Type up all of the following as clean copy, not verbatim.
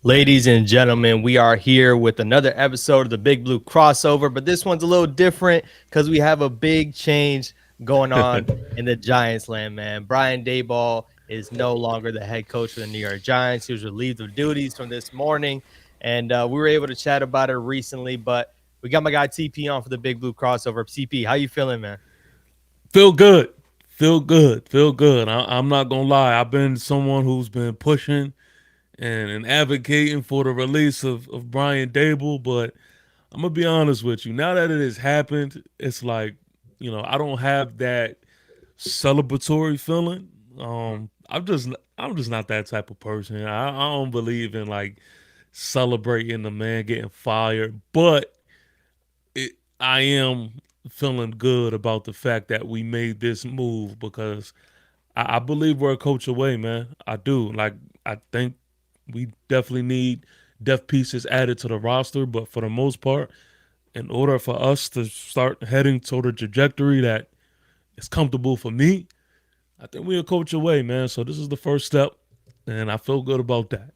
Ladies and gentlemen, we are here with another episode of the Big Blue Crossover, but this one's a little different because we have a big change going on in the Giants land, man. Brian Daboll is no longer the head coach for the New York Giants. He was relieved of duties from this morning, and we were able to chat about it recently, but we got my guy TP on for the Big Blue Crossover. TP, how you feeling, man? Feel good. Feel good. Feel good. I'm not going to lie. I've been someone who's been pushing and advocating for the release of Brian Daboll, but I'm going to be honest with you. Now that it has happened, it's like, I don't have that celebratory feeling. I'm just not that type of person. I don't believe in like celebrating the man getting fired, but I am feeling good about the fact that we made this move because I believe we're a coach away, man. I do. Like, I think we definitely need depth pieces added to the roster, but for the most part, in order for us to start heading toward a trajectory that is comfortable for me, I think we're a coach away, man. So this is the first step, and I feel good about that.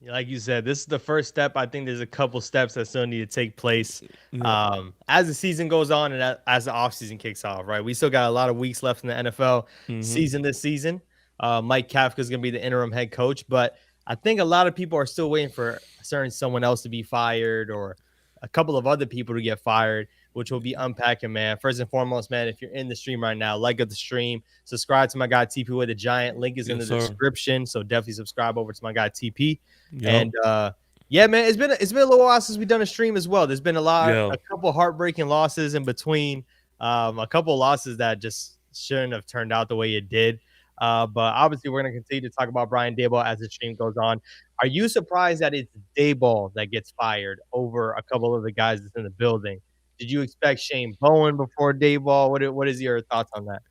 Like you said, this is the first step. I think there's a couple steps that still need to take place Yeah. as the season goes on and as the offseason kicks off, right? We still got a lot of weeks left in the NFL Mm-hmm. season this season. Mike Kafka is going to be the interim head coach, but I think a lot of people are still waiting for someone else to be fired or a couple of other people to get fired, which we'll be unpacking, man. First and foremost, man, if you're in the stream right now, like the stream, subscribe to my guy TP the Giant. Link is in Yes, the sir. description, so definitely subscribe over to my guy TP. Yep. And yeah, man, it's been a little while since we've done a stream as well. There's been Yeah. a couple heartbreaking losses in between, a couple losses that just shouldn't have turned out the way it did. But obviously, we're going to continue to talk about Brian Daboll as the stream goes on. Are you surprised that it's Daboll that gets fired over a couple of the guys that's in the building? Did you expect Shane Bowen before Daboll? What is your thoughts on that?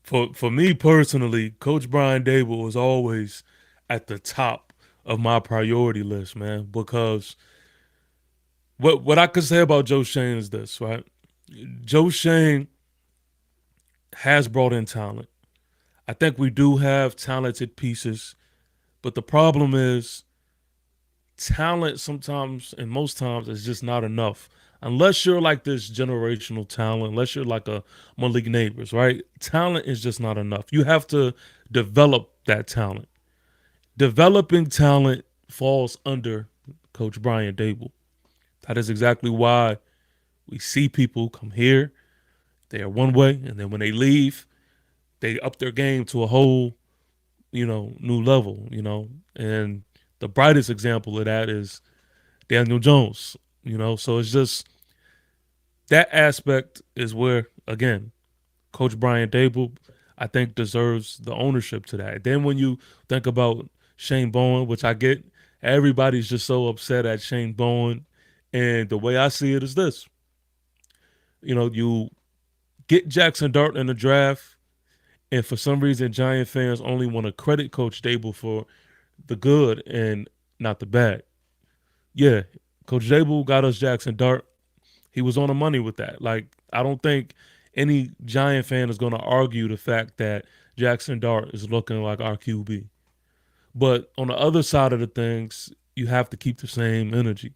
For me personally, Coach Brian Daboll was always at the top of my priority list, man. Because what I could say about Joe Shane is this, right? Joe Shane has brought in talent. I think we do have talented pieces, but the problem is talent sometimes and most times is just not enough. Unless you're like this generational talent, unless you're like a Malik Neighbors, right? Talent is just not enough. You have to develop that talent. Developing talent falls under Coach Brian Daboll. That is exactly why we see people come here, they are one way, and then when they leave, they up their game to a whole, new level, And the brightest example of that is Daniel Jones, So it's just that aspect is where, again, Coach Brian Daboll, I think, deserves the ownership to that. Then when you think about Shane Bowen, which I get, everybody's just so upset at Shane Bowen. And the way I see it is this you get Jackson Dart in the draft, and for some reason, Giant fans only want to credit Coach Dable for the good and not the bad. Yeah, Coach Dable got us Jackson Dart. He was on the money with that. Like, I don't think any Giant fan is going to argue the fact that Jackson Dart is looking like our QB. But on the other side of the things, you have to keep the same energy.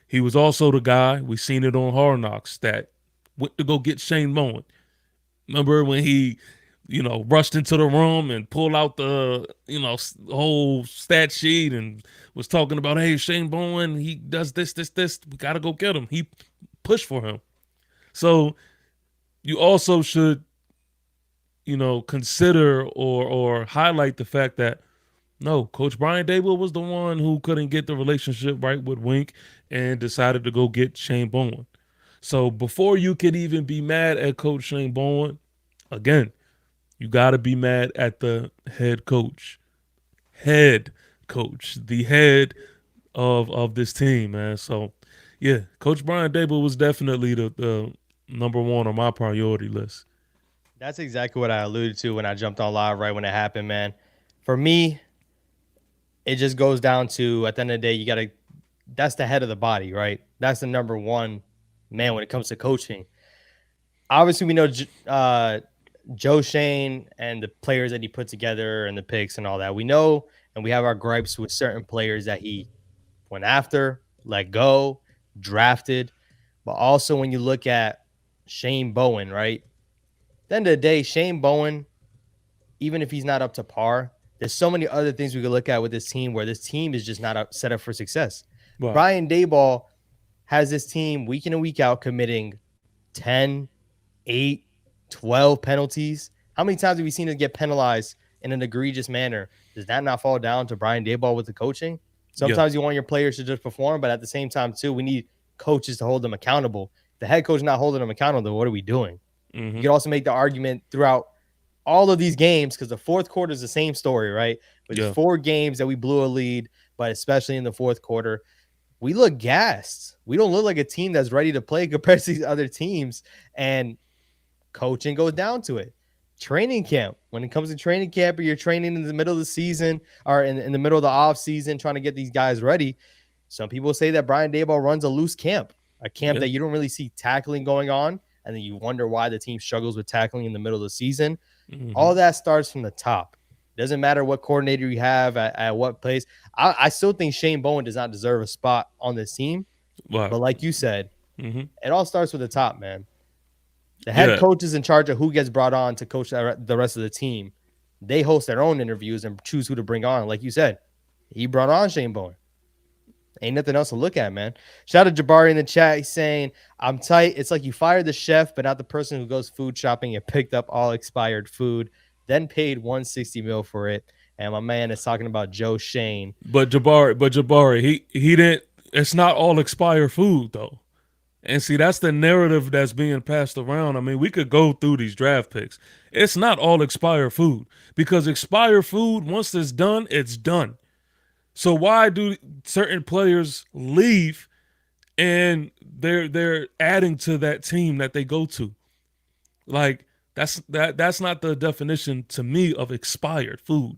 He was also the guy, we seen it on Hard Knocks, that went to go get Shane Bowen. Remember when he, rushed into the room and pulled out the, whole stat sheet and was talking about, hey, Shane Bowen, he does this, this, this. We got to go get him. He pushed for him. So you also should, consider or highlight the fact that no, Coach Brian Daboll was the one who couldn't get the relationship right with Wink and decided to go get Shane Bowen. So before you could even be mad at Coach Shane Bowen, again, you got to be mad at the head coach. Head coach, the head of this team, man. So, yeah, Coach Brian Daboll was definitely the number one on my priority list. That's exactly what I alluded to when I jumped on live right when it happened, man. For me, it just goes down to at the end of the day, you got to that's the head of the body, right? That's the number one man when it comes to coaching. Obviously, we know Joe Shane and the players that he put together and the picks and all that. We know and we have our gripes with certain players that he went after, let go, drafted. But also when you look at Shane Bowen, right? At the end of the day, Shane Bowen, even if he's not up to par, there's so many other things we could look at with this team where this team is just not set up for success. Right. Brian Daboll has this team week in and week out committing 10, 8, 12 penalties. How many times have we seen it get penalized in an egregious manner? Does that not fall down to Brian Daboll with the coaching? Yeah. Sometimes you want your players to just perform, but at the same time, too, we need coaches to hold them accountable. If the head coach not holding them accountable, then what are we doing? You Mm-hmm. could also make the argument throughout all of these games because the fourth quarter is the same story, right? But it's Yeah. 4 games that we blew a lead, but especially in the fourth quarter, we look gassed. We don't look like a team that's ready to play compared to these other teams. And coaching goes down to it. Training camp. When it comes to training camp, or you're training in the middle of the season or in the middle of the off season, trying to get these guys ready. Some people say that Brian Daboll runs a loose camp, a camp Yeah. that you don't really see tackling going on. And then you wonder why the team struggles with tackling in the middle of the season. Mm-hmm. All that starts from the top. Doesn't matter what coordinator you have at what place. I still think Shane Bowen does not deserve a spot on this team. Right. But like you said, Mm-hmm. it all starts with the top, man. The head Yeah. coach is in charge of who gets brought on to coach the rest of the team. They host their own interviews and choose who to bring on. Like you said, he brought on Shane Bowen. Ain't nothing else to look at, man. Shout out to Jabari in the chat. He's saying, I'm tight. It's like you fired the chef, but not the person who goes food shopping and picked up all expired food, then paid 160 mil for it. And my man is talking about Joe Shane. But Jabari, he didn't. It's not all expired food though. And see, that's the narrative that's being passed around. I mean, we could go through these draft picks. It's not all expired food because expired food, once it's done, it's done. So why do certain players leave and they're adding to that team that they go to? Like that's not the definition to me of expired food.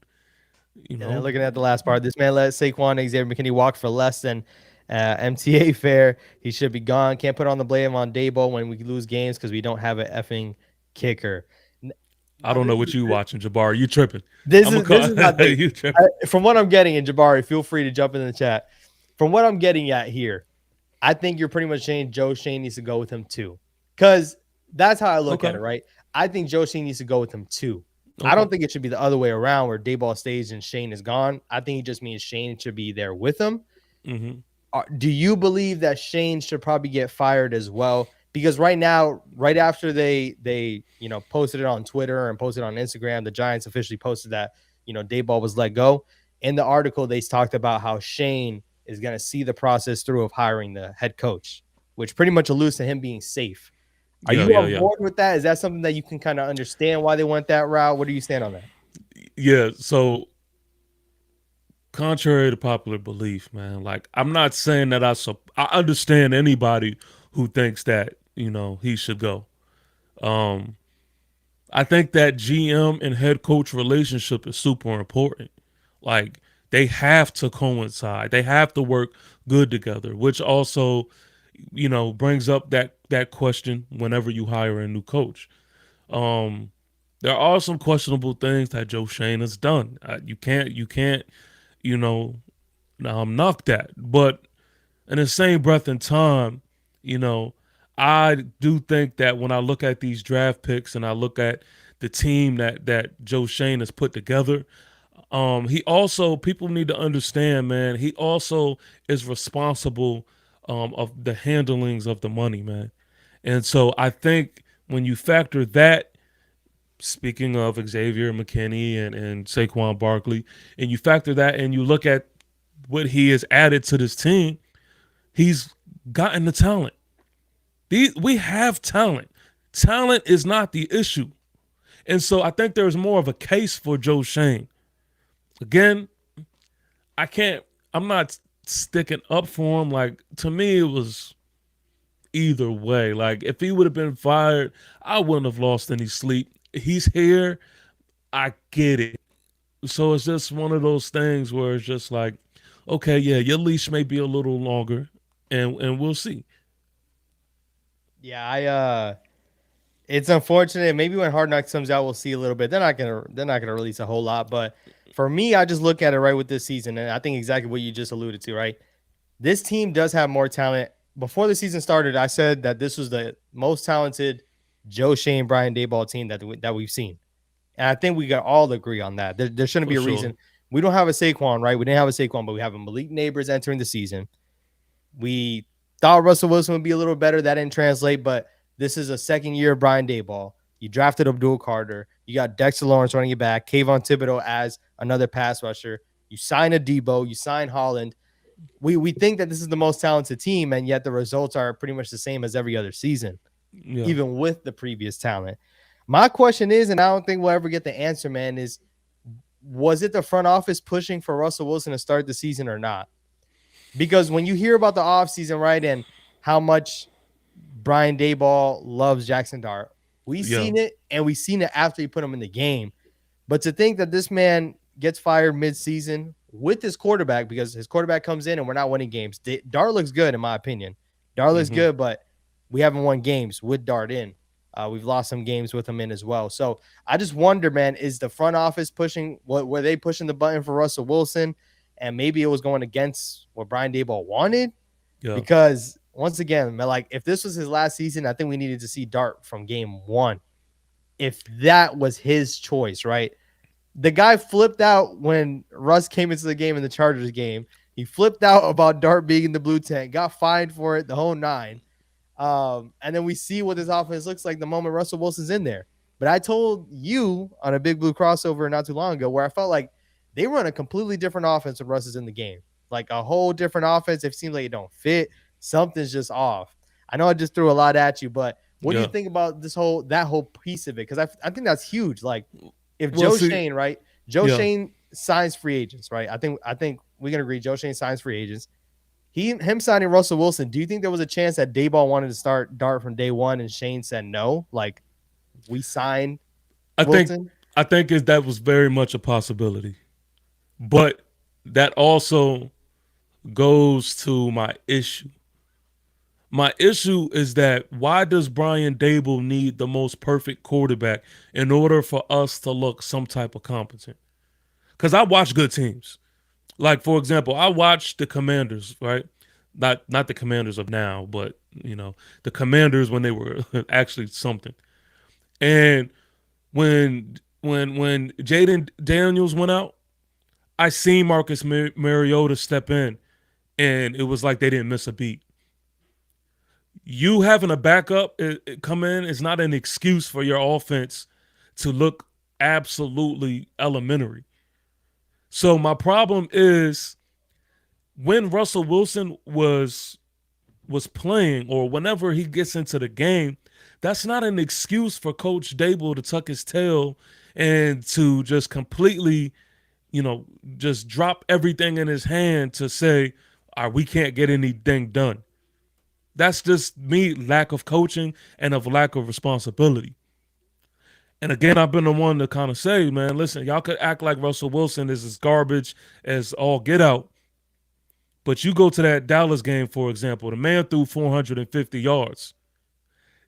You And then know, looking at the last part, this man let Saquon Xavier McKinney walk for less than MTA fair. He should be gone. Can't put on the blame on Daboll when we lose games because we don't have an effing kicker. I Now don't know this what you watching, Jabari. You tripping? this I'm a is this call is my thing. you tripping. From what I'm getting, and Jabari, feel free to jump in the chat. From what I'm getting at here, I think you're pretty much saying Joe Shane needs to go with him too, because that's how I look at Okay. it, right? I think Joe Shane needs to go with him too. I Okay. don't think it should be the other way around where Dayball stays and Shane is gone. I think it just means Shane should be there with him. Mm-hmm. Do you believe that Shane should probably get fired as well? Because right now, right after they posted it on Twitter and posted it on Instagram, the Giants officially posted that Dayball was let go. In the article, they talked about how Shane is going to see the process through of hiring the head coach, which pretty much alludes to him being safe. Are Yeah. you Yeah. on Yeah. board with that? Is that something that you can kind of understand why they went that route? What do you stand on that? Yeah. So contrary to popular belief, man, like I'm not saying that I understand anybody who thinks that he should go. Um, I think that GM and head coach relationship is super important. Like they have to coincide. They have to work good together, which also, brings up that question whenever you hire a new coach. Um, there are some questionable things that Joe Shane has done. You can't, you know, knock that. But in the same breath and time, you know, I do think that when I look at these draft picks and I look at the team that Joe Shane has put together, he also people need to understand, man. He also is responsible of the handlings of the money, man. And so I think when you factor that, speaking of Xavier McKinney and Saquon Barkley, and you factor that and you look at what he has added to this team, he's gotten the talent. We have talent. Talent is not the issue. And so I think there's more of a case for Joe Shane. Again, I can't, I'm not sticking up for him. Like, to me, it was either way. Like, if he would have been fired, I wouldn't have lost any sleep. He's here. I get it. So it's just one of those things where it's just like, okay, yeah, your leash may be a little longer, and we'll see. Yeah, It's unfortunate. Maybe when Hard Knocks comes out, we'll see a little bit. They're not gonna release a whole lot. But for me, I just look at it right with this season, and I think exactly what you just alluded to. Right, this team does have more talent. Before the season started, I said that this was the most talented Joe Shane Brian Daboll team that we've seen, and I think we got all agree on that. There shouldn't For be a sure. reason we don't have a Saquon. Right, we didn't have a Saquon, but we have a Malik Neighbors entering the season. We thought Russell Wilson would be a little better. That didn't translate, but this is a second year of Brian Daboll. You drafted Abdul Carter. You got Dexter Lawrence running it back. Kayvon Thibodeau as another pass rusher. You sign a Debo. You sign Holland. We think that this is the most talented team, and yet the results are pretty much the same as every other season, Yeah. even with the previous talent. My question is, and I don't think we'll ever get the answer, man, is was it the front office pushing for Russell Wilson to start the season or not? Because when you hear about the offseason, right, and how much Brian Daboll loves Jackson Dart, we Yeah. seen it, and we seen it after he put him in the game. But to think that this man gets fired mid-season with his quarterback, because his quarterback comes in and we're not winning games. Dart looks good, in my opinion. Dart looks Hmm. good, but we haven't won games with Dart in. We've lost some games with him in as well. So I just wonder, man, is the front office pushing? What were they pushing the button for Russell Wilson? And maybe it was going against what Brian Daboll wanted, Yeah. because once again, man, like if this was his last season, I think we needed to see Dart from game one. If that was his choice, right? The guy flipped out when Russ came into the game in the Chargers game. He flipped out about Dart being in the blue tent, got fined for it, the whole nine. And then we see what this offense looks like the moment Russell Wilson's in there. But I told you on a Big Blue crossover not too long ago where I felt like they run a completely different offense when Russ is in the game. Like a whole different offense. It seems like it don't fit. Something's just off. I know I just threw a lot at you, but what do you Yeah. think about that whole piece of it? Because I think that's huge. Like if Well, Joe see, Shane, right? Joe yeah. Shane signs free agents, right? I think we can agree Joe Shane signs free agents. Him signing Russell Wilson. Do you think there was a chance that Dayball wanted to start Dart from day one and Shane said no? Like we signed I think Wilson. I think that was very much a possibility. But that also goes to my issue. My issue is that why does Brian Dable need the most perfect quarterback in order for us to look some type of competent? Because I watch good teams. Like for example, I watched the Commanders, right? Not the Commanders of now, but the Commanders when they were actually something. And when Jaden Daniels went out, I seen Marcus Mariota step in, and it was like they didn't miss a beat. You having a backup come in is not an excuse for your offense to look absolutely elementary. So my problem is when Russell Wilson was playing or whenever he gets into the game, that's not an excuse for Coach Dable to tuck his tail and to just completely, just drop everything in his hand to say, we can't get anything done. That's just me lack of coaching and of lack of responsibility. And again, I've been the one to kind of say, man, listen, y'all could act like Russell Wilson is as garbage as all get out. But you go to that Dallas game, for example, the man threw 450 yards.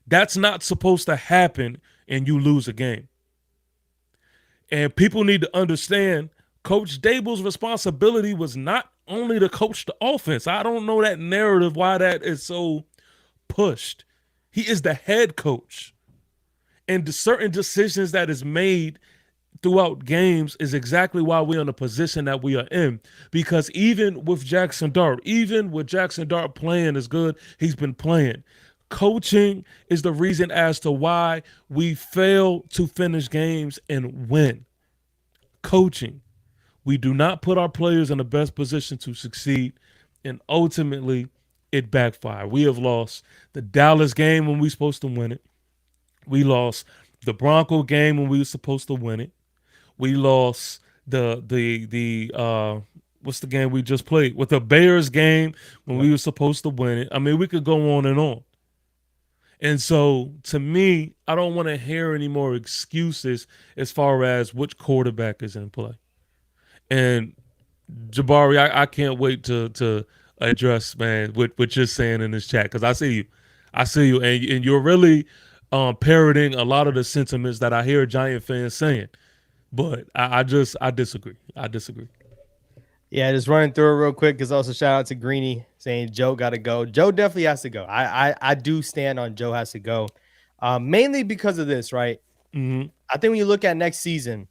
That's not supposed to happen and you lose a game. And people need to understand Coach Dable's responsibility was not only to coach the offense. I don't know that narrative, why that is so pushed. He is the head coach. And the certain decisions that is made throughout games is exactly why we're in the position that we are in. Because even with Jackson Dart playing as good, he's been playing. Coaching is the reason as to why we fail to finish games and win. Coaching. We do not put our players in the best position to succeed, and ultimately it backfired. We have lost the Dallas game when we were supposed to win it. We lost the Bronco game when we were supposed to win it. We lost the what's the game we just played with the Bears game when we were supposed to win it. I mean, we could go on and on. And so, to me, I don't want to hear any more excuses as far as which quarterback is in play. And Jabari, I can't wait to address, man, what you're saying in this chat because I see you, and you're really parroting a lot of the sentiments that I hear Giant fans saying. But I disagree. I disagree. Yeah, just running through it real quick because also shout out to Greeny saying Joe got to go. Joe definitely has to go. I do stand on Joe has to go, mainly because of this, right? Mm-hmm. I think when you look at next season,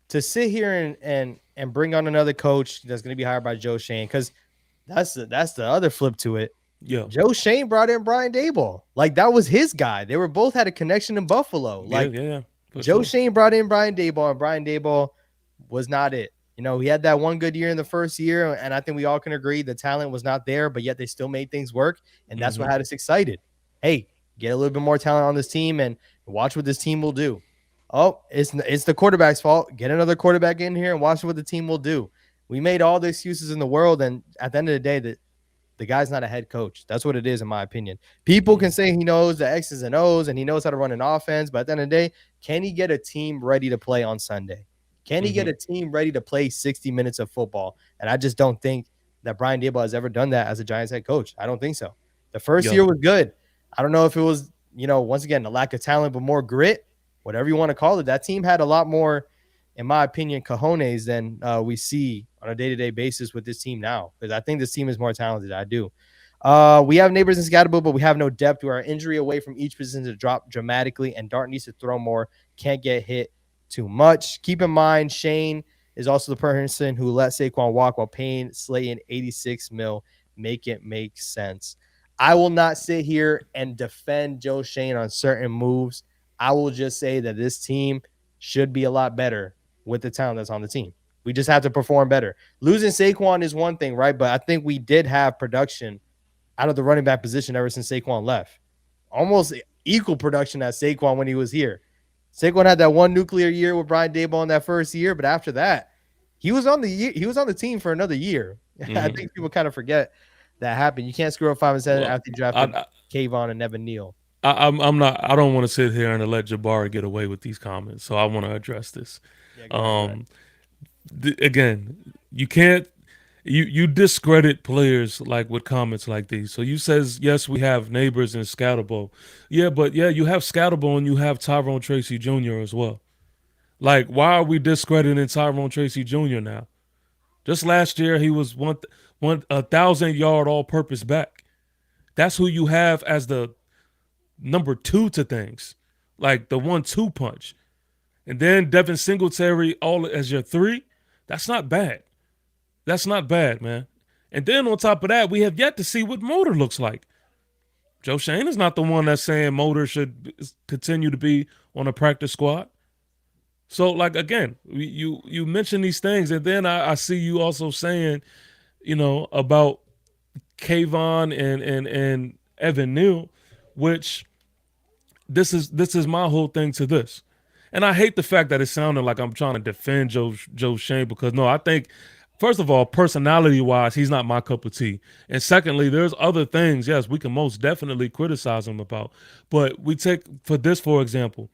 to sit here and bring on another coach that's going to be hired by Joe Shane, because that's the other flip to it. Yeah. Joe Shane brought in Brian Daboll. Like, that was his guy. They were both had a connection in Buffalo. Yeah. Like, Yeah. For Joe sure. Shane brought in Brian Daboll, and Brian Daboll was not it. He had that one good year in the first year, and I think we all can agree the talent was not there, but yet they still made things work, and that's what Mm-hmm. had us excited. Hey, get a little bit more talent on this team and watch what this team will do. Oh, it's the quarterback's fault. Get another quarterback in here and watch what the team will do. We made all the excuses in the world, and at the end of the day, the guy's not a head coach. That's what it is, in my opinion. People can say he knows the X's and O's and he knows how to run an offense, but at the end of the day, can he get a team ready to play on Sunday? Can he get Mm-hmm. a team ready to play 60 minutes of football? And I just don't think that Brian Daboll has ever done that as a Giants head coach. I don't think so. The first Yeah. year was good. I don't know if it was, once again, a lack of talent, but more grit, whatever you want to call it. That team had a lot more, in my opinion, cojones than we see on a day-to-day basis with this team now, because I think this team is more talented. I do. We have neighbors in Scatterbo, but we have no depth. We are injury away from each position to drop dramatically, and Dart needs to throw more. Can't get hit too much. Keep in mind, Shane is also the person who let Saquon walk while paying Slayton 86 mil. Make it make sense. I will not sit here and defend Joe Shane on certain moves. I will just say that this team should be a lot better with the talent that's on the team. We just have to perform better. Losing Saquon is one thing, right? But I think we did have production out of the running back position ever since Saquon left. Almost equal production as Saquon when he was here. Saquon had that one nuclear year with Brian Daboll in that first year, but after that, he was on the team for another year. I Mm-hmm. think people kind of forget that happened. You can't screw up 5 and 7 Well, after you I, drafted I Kayvon and Evan Neal. I'm not. I don't want to sit here and let Jabari get away with these comments. So I want to address this. Yeah, go ahead. Go ahead. Um, Again, you can't. You discredit players like with comments like these. So you says yes, we have neighbors in Scatterbo. Yeah, but yeah, you have Scatterbo and you have Tyrone Tracy Jr. as well. Like, why are we discrediting Tyrone Tracy Jr. now? Just last year, he was one 1,000 yard all purpose back. That's who you have as the number two to things, like the 1-2 punch. And then Devin Singletary all as your three. That's not bad. That's not bad, man. And then on top of that, we have yet to see what Motor looks like. Joe Shane is not the one that's saying Motor should continue to be on a practice squad. So, like, again, you mention these things, and then I see you also saying, about Kayvon and Evan Neal, which this is my whole thing to this. And I hate the fact that it sounded like I'm trying to defend Joe Shane, because no, I think first of all, personality wise, he's not my cup of tea. And secondly, there's other things, yes, we can most definitely criticize him about. But we take for this, for example,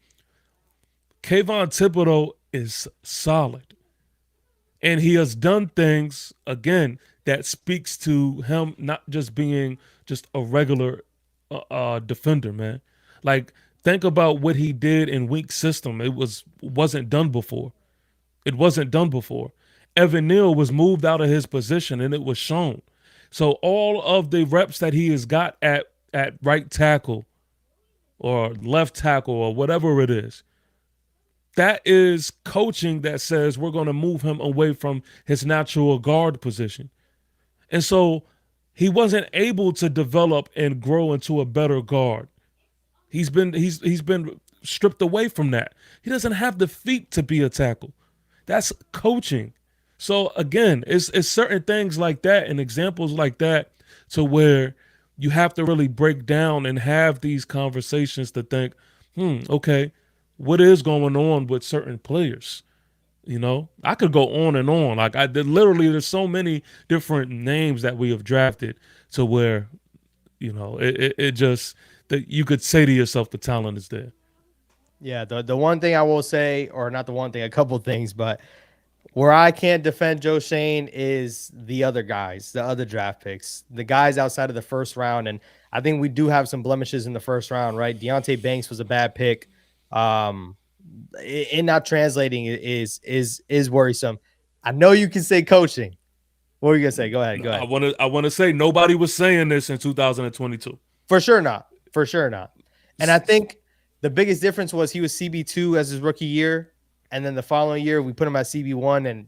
Kayvon Thibodeau is solid. And he has done things again that speaks to him not just being just a regular defender, man. Like, think about what he did in weak system. Wasn't done before. It wasn't done before. Evan Neal was moved out of his position, and it was shown. So all of the reps that he has got at right tackle or left tackle or whatever it is, that is coaching that says we're going to move him away from his natural guard position. And so he wasn't able to develop and grow into a better guard. He's been stripped away from that. He doesn't have the feet to be a tackle. That's coaching. So again, it's certain things like that and examples like that to where you have to really break down and have these conversations to think, okay, what is going on with certain players? I could go on and on. Like, literally, there's so many different names that we have drafted to where, it just that you could say to yourself, the talent is there. Yeah, the one thing I will say, or not the one thing, a couple things, but Where I can't defend Joe Shane is the other guys, the other draft picks, the guys outside of the first round. And I think we do have some blemishes in the first round, right? Deontay Banks was a bad pick. Um, in not translating is worrisome. I know you can say coaching. What were you gonna say? Go ahead. Go ahead. I want to say nobody was saying this in 2022. For sure not. For sure not. And I think the biggest difference was he was CB2 as his rookie year, and then the following year we put him at CB1, and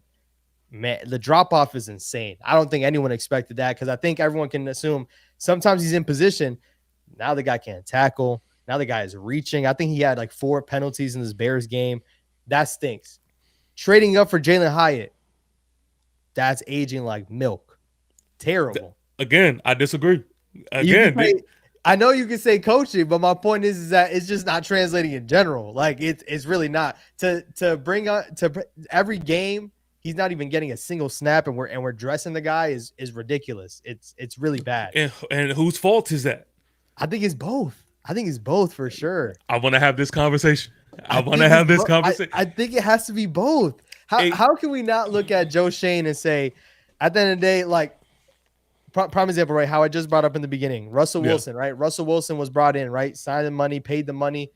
man, the drop off is insane. I don't think anyone expected that because I think everyone can assume sometimes he's in position. Now the guy can't tackle. Now the guy is reaching. I think he had like 4 penalties in this Bears game. That stinks. Trading up for Jalen Hyatt, that's aging like milk. Terrible. Again, I disagree. Again, I know you can say coaching, but my point is that it's just not translating in general. Like it's really not to bring up to every game. He's not even getting a single snap, and we're dressing the guy is ridiculous. It's really bad. And whose fault is that? I think it's both. I think it's both for sure. I want to have this conversation. I want to have this conversation. I think it has to be both. How can we not look at Joe Shane and say, at the end of the day, like prime example, right? How I just brought up in the beginning, Russell Wilson, right? Russell Wilson was brought in, right? Signed the money, paid the money.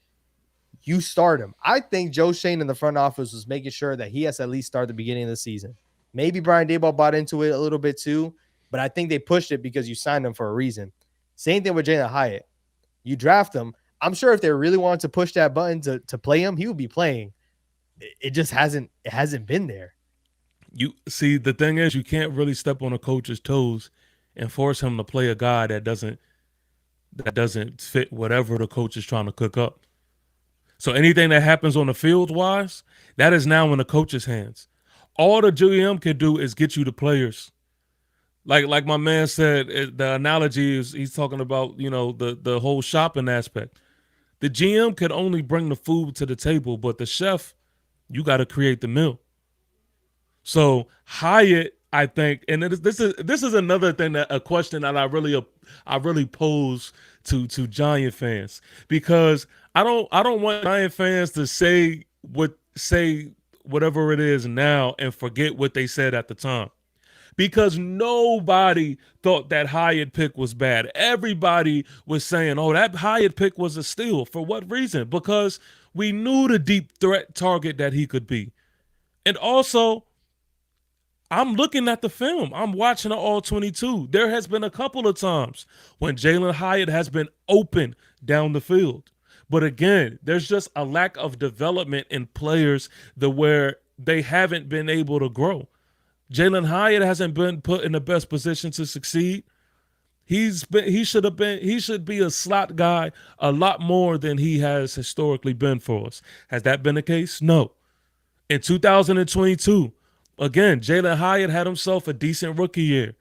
You start him. I think Joe Shane in the front office was making sure that he has to at least start the beginning of the season. Maybe Brian Daboll bought into it a little bit too, but I think they pushed it because you signed him for a reason. Same thing with Jalen Hyatt. You draft him. I'm sure if they really wanted to push that button to play him, he would be playing. It just hasn't been there. You see, the thing is, you can't really step on a coach's toes and force him to play a guy that doesn't fit whatever the coach is trying to cook up. So anything that happens on the field wise, that is now in the coach's hands. All the GM can do is get you the players. Like my man said, the analogy is he's talking about, the whole shopping aspect. The GM can only bring the food to the table, but the chef, you got to create the meal. So Hyatt, I think, and this is another thing, a question that I really pose to Giant fans, because I don't want Giant fans to say whatever it is now and forget what they said at the time. Because nobody thought that Hyatt pick was bad. Everybody was saying, oh, that Hyatt pick was a steal. For what reason? Because we knew the deep threat target that he could be. And also, I'm looking at the film. I'm watching the All-22. There has been a couple of times when Jalen Hyatt has been open down the field. But again, there's just a lack of development in players where they haven't been able to grow. Jalen Hyatt hasn't been put in the best position to succeed. He should be a slot guy a lot more than he has historically been for us. Has that been the case? No. In 2022, again, Jalen Hyatt had himself a decent rookie year.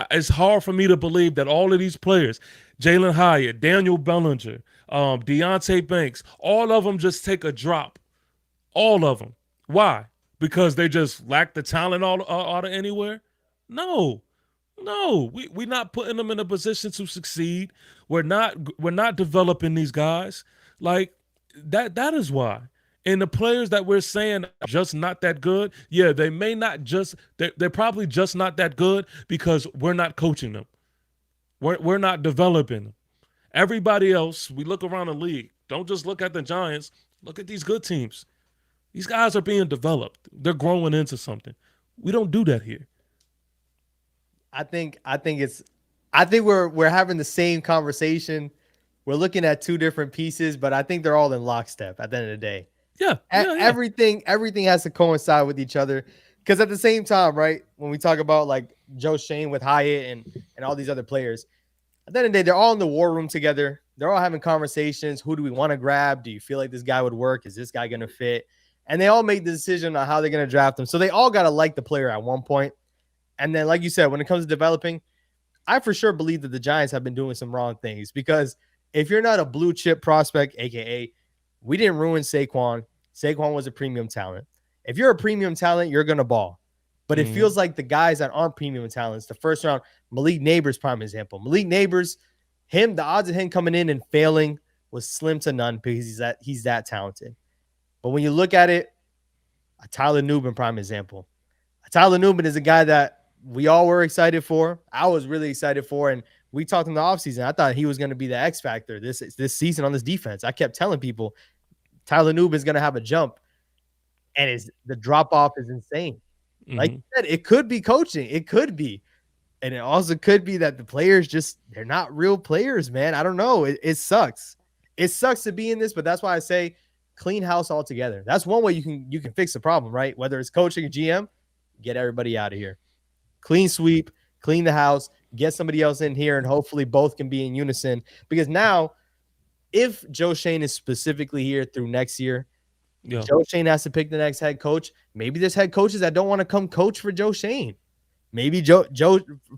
It's hard for me to believe that all of these players, Jalen Hyatt, Daniel Bellinger, Deontay Banks, all of them just take a drop. All of them. Why? Because they just lack the talent out of anywhere? No. We're not putting them in a position to succeed. We're not developing these guys. Like that is why. And the players that we're saying are just not that good, yeah, they may not just they're probably just not that good because we're not coaching them. We're not developing them. Everybody else, we look around the league. Don't just look at the Giants. Look at these good teams. These guys are being developed. They're growing into something. We don't do that here. I think we're having the same conversation. We're looking at two different pieces, but I think they're all in lockstep at the end of the day. Yeah. Everything has to coincide with each other. Because at the same time, right, when we talk about like Joe Shane with Hyatt and all these other players, at the end of the day, they're all in the war room together. They're all having conversations. Who do we want to grab? Do you feel like this guy would work? Is this guy going to fit? And they all make the decision on how they're going to draft him. So they all got to like the player at one point. And then, like you said, when it comes to developing, I for sure believe that the Giants have been doing some wrong things, because if you're not a blue chip prospect, AKA we didn't ruin Saquon. Saquon was a premium talent. If you're a premium talent, you're going to ball. But it feels like the guys that aren't premium talents, the first round, Malik Neighbors, prime example. Malik Neighbors, the odds of him coming in and failing was slim to none because he's that talented. But when you look at it, a Tyler Nubin, prime example. Tyler Newman is a guy that we all were excited for. I was really excited for, and we talked in the offseason. I thought he was going to be the X factor this season on this defense. I kept telling people Tyler Newman is going to have a jump, and the drop off is insane. Like Mm-hmm. you said, it could be coaching. It could be. And it also could be that the players they're not real players, man. I don't know. It sucks. It sucks to be in this, but that's why I say clean house altogether. That's one way you can fix the problem, right? Whether it's coaching or GM, get everybody out of here. Clean sweep, clean the house, get somebody else in here, and hopefully both can be in unison. Because now, if Joe Schoen is specifically here through next year, Yeah. Joe Schoen has to pick the next head coach. Maybe there's head coaches that don't want to come coach for Joe Schoen. Maybe Joe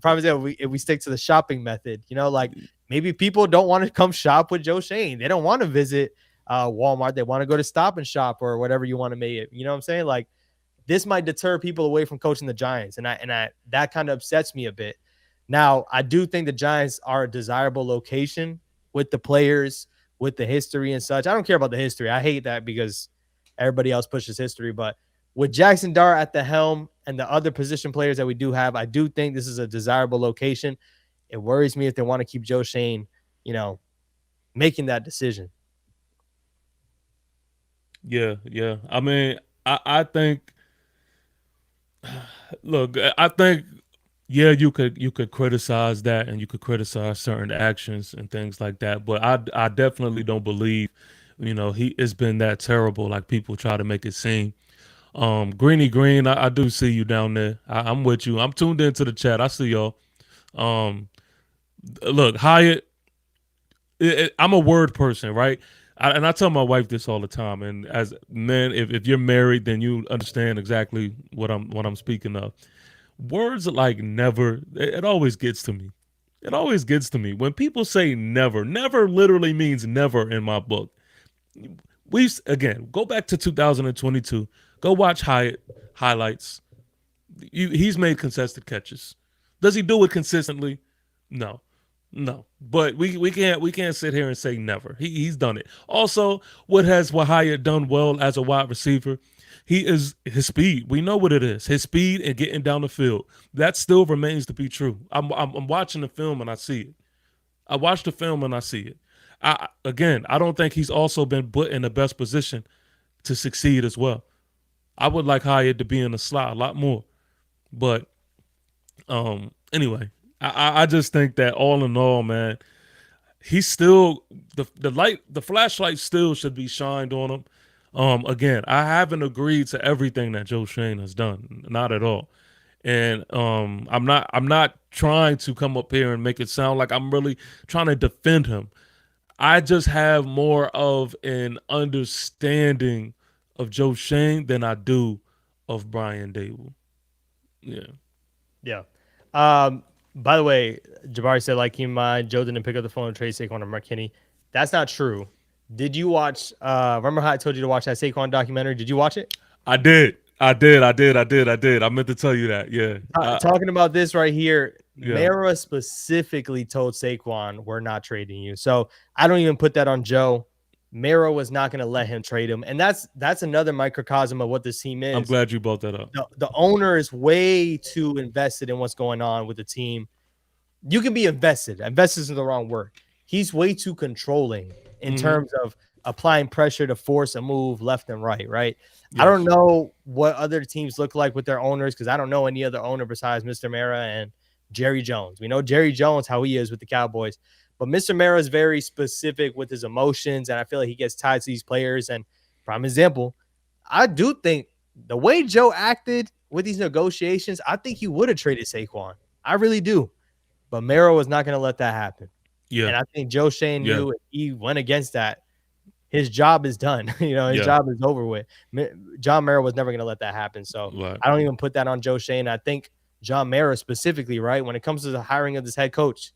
probably if we stick to the shopping method, like maybe people don't want to come shop with Joe Schoen. They don't want to visit Walmart. They want to go to Stop and Shop or whatever you want to make it. You know what I'm saying? Like this might deter people away from coaching the Giants, and I that kind of upsets me a bit. Now, I do think the Giants are a desirable location with the players, with the history and such. I don't care about the history. I hate that because everybody else pushes history, but with Jackson Dart at the helm and the other position players that we do have, I do think this is a desirable location. It worries me if they want to keep Joe Schoen, making that decision. Yeah, yeah. I mean, I think look, I think yeah, you could criticize that and you could criticize certain actions and things like that, but I definitely don't believe, he has been that terrible like people try to make it seem. Greeny Green, I do see you down there. I'm with you. I'm tuned into the chat. I see y'all. Um, Look, Hyatt, I'm a word person, right? And I tell my wife this all the time. And as men, if you're married, then you understand exactly what I'm speaking of. Words like never, it always gets to me. It always gets to me when people say never. Never literally means never in my book. We again go back to 2022. Go watch Hyatt highlights. He's made contested catches. Does he do it consistently? No, no. But we can't sit here and say never. He's done it. Also, what Hyatt done well as a wide receiver? He is his speed. We know what it is. His speed and getting down the field. That still remains to be true. I'm watching the film and I see it. I watch the film and I see it. I don't think he's also been put in the best position to succeed as well. I would like Hyatt to be in the slot a lot more. But anyway, I just think that all in all, man, he's still the flashlight still should be shined on him. Again, I haven't agreed to everything that Joe Schoen has done, not at all. And I'm not trying to come up here and make it sound like I'm really trying to defend him. I just have more of an understanding of Joe Schoen than I do of Brian Daboll. Yeah. Yeah. By the way, Jabari said, like, keep in mind, Joe didn't pick up the phone and trade Saquon or McKinney. That's not true. Did you watch, remember how I told you to watch that Saquon documentary? Did you watch it? I did. I meant to tell you that. Yeah. Talking about this right here, Yeah. Mara specifically told Saquon, we're not trading you. So I don't even put that on Joe. Mara was not going to let him trade him. And that's another microcosm of what this team is. I'm glad you brought that up. The owner is way too invested in what's going on with the team. You can be invested. Invested is the wrong word. He's way too controlling in terms of applying pressure to force a move left and right, right? Yes. I don't know what other teams look like with their owners because I don't know any other owner besides Mr. Mara and Jerry Jones. We know Jerry Jones, how he is with the Cowboys. But Mr. Mara is very specific with his emotions, and I feel like he gets tied to these players. And prime example, I do think the way Joe acted with these negotiations, I think he would have traded Saquon. I really do. But Mara was not going to let that happen. Yeah. And I think Joe Schoen knew if he went against that, his job is done. His job is over with. John Mara was never going to let that happen. So I don't even put that on Joe Schoen. I think John Mara specifically, right, when it comes to the hiring of this head coach,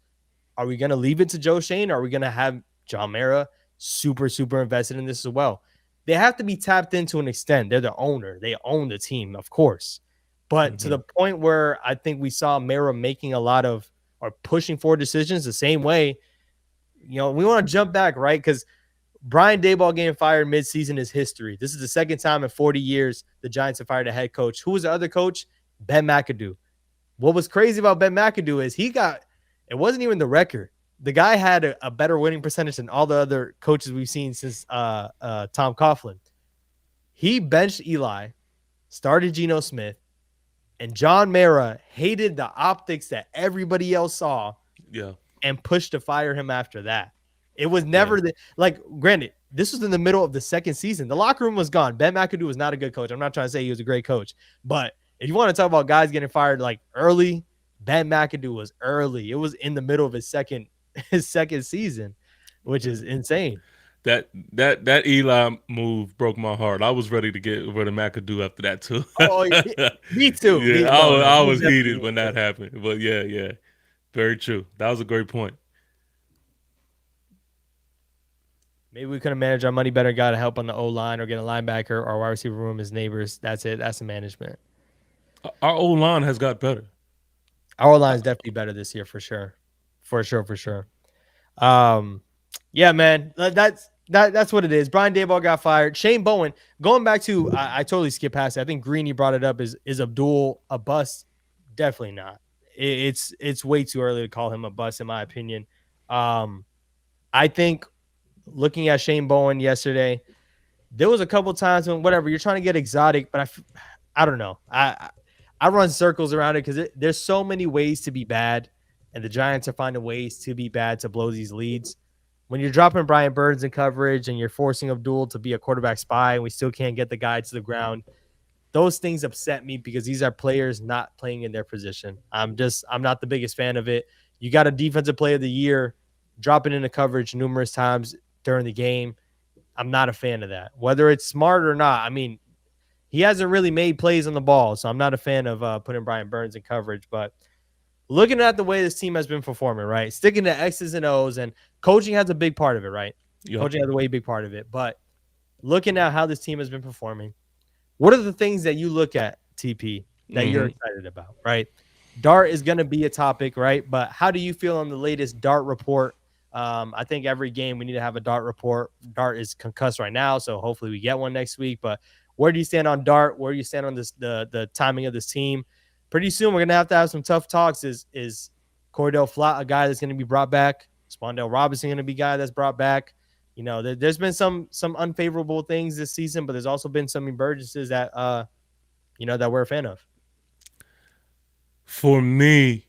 are we going to leave it to Joe Schoen, or are we going to have John Mara super, super invested in this as well? They have to be tapped in to an extent. They're the owner. They own the team, of course. But to the point where I think we saw Mara making a lot of or pushing for decisions the same way, we want to jump back, right? Because Brian Daboll getting fired midseason is history. This is the second time in 40 years the Giants have fired a head coach. Who was the other coach? Ben McAdoo. What was crazy about Ben McAdoo is it wasn't even the record. The guy had a better winning percentage than all the other coaches we've seen since Tom Coughlin. He benched Eli, started Geno Smith, and John Mara hated the optics that everybody else saw Yeah. and pushed to fire him after that. It was Yeah. never granted, this was in the middle of the second season. The locker room was gone. Ben McAdoo was not a good coach. I'm not trying to say he was a great coach, but if you want to talk about guys getting fired like early, Ben McAdoo was early. It was in the middle of his second season, which is insane. That Eli move broke my heart. I was ready to get rid of McAdoo after that too. Oh, me too. Yeah, No, I no, was definitely heated when that happened. But yeah, very true. That was a great point. maybe we could have managed our money better, got to help on the O line or get a linebacker or wide receiver room as neighbors. That's it. That's the management. Our old line has got better. Our line is definitely better this year for sure. For sure. Yeah, man. That's what it is. Brian Daboll got fired. Shane Bowen, going back to I totally skipped past it. I think Greeny brought it up. Is Abdul a bust? Definitely not. It's way too early to call him a bust, in my opinion. I think looking at Shane Bowen yesterday, there was a couple times when whatever you're trying to get exotic, but I don't know. I run circles around it because there's so many ways to be bad, and the Giants are finding ways to be bad to blow these leads. When you're dropping Brian Burns in coverage and you're forcing Abdul to be a quarterback spy, and we still can't get the guy to the ground, those things upset me because these are players not playing in their position. I'm not the biggest fan of it. You got a defensive player of the year dropping into coverage numerous times during the game. I'm not a fan of that. Whether it's smart or not, I mean, he hasn't really made plays on the ball, so I'm not a fan of putting Brian Burns in coverage. But looking at the way this team has been performing, right, sticking to X's and O's, and coaching has a big part of it, right? Yep. Coaching has a way big part of it. But looking at how this team has been performing, what are the things that you look at, TP, that you're excited about, right? Dart is going to be a topic, right? But how do you feel on the latest Dart report? I think every game we need to have a Dart report. Dart is concussed right now, so hopefully we get one next week. But where do you stand on Dart? Where do you stand on this the timing of this team? Pretty soon we're gonna have some tough talks. Is Cordell Flott a guy that's gonna be brought back? Spondell Robinson gonna be a guy that's brought back? You know, there's been some unfavorable things this season, but there's also been some emergencies that that we're a fan of. For me,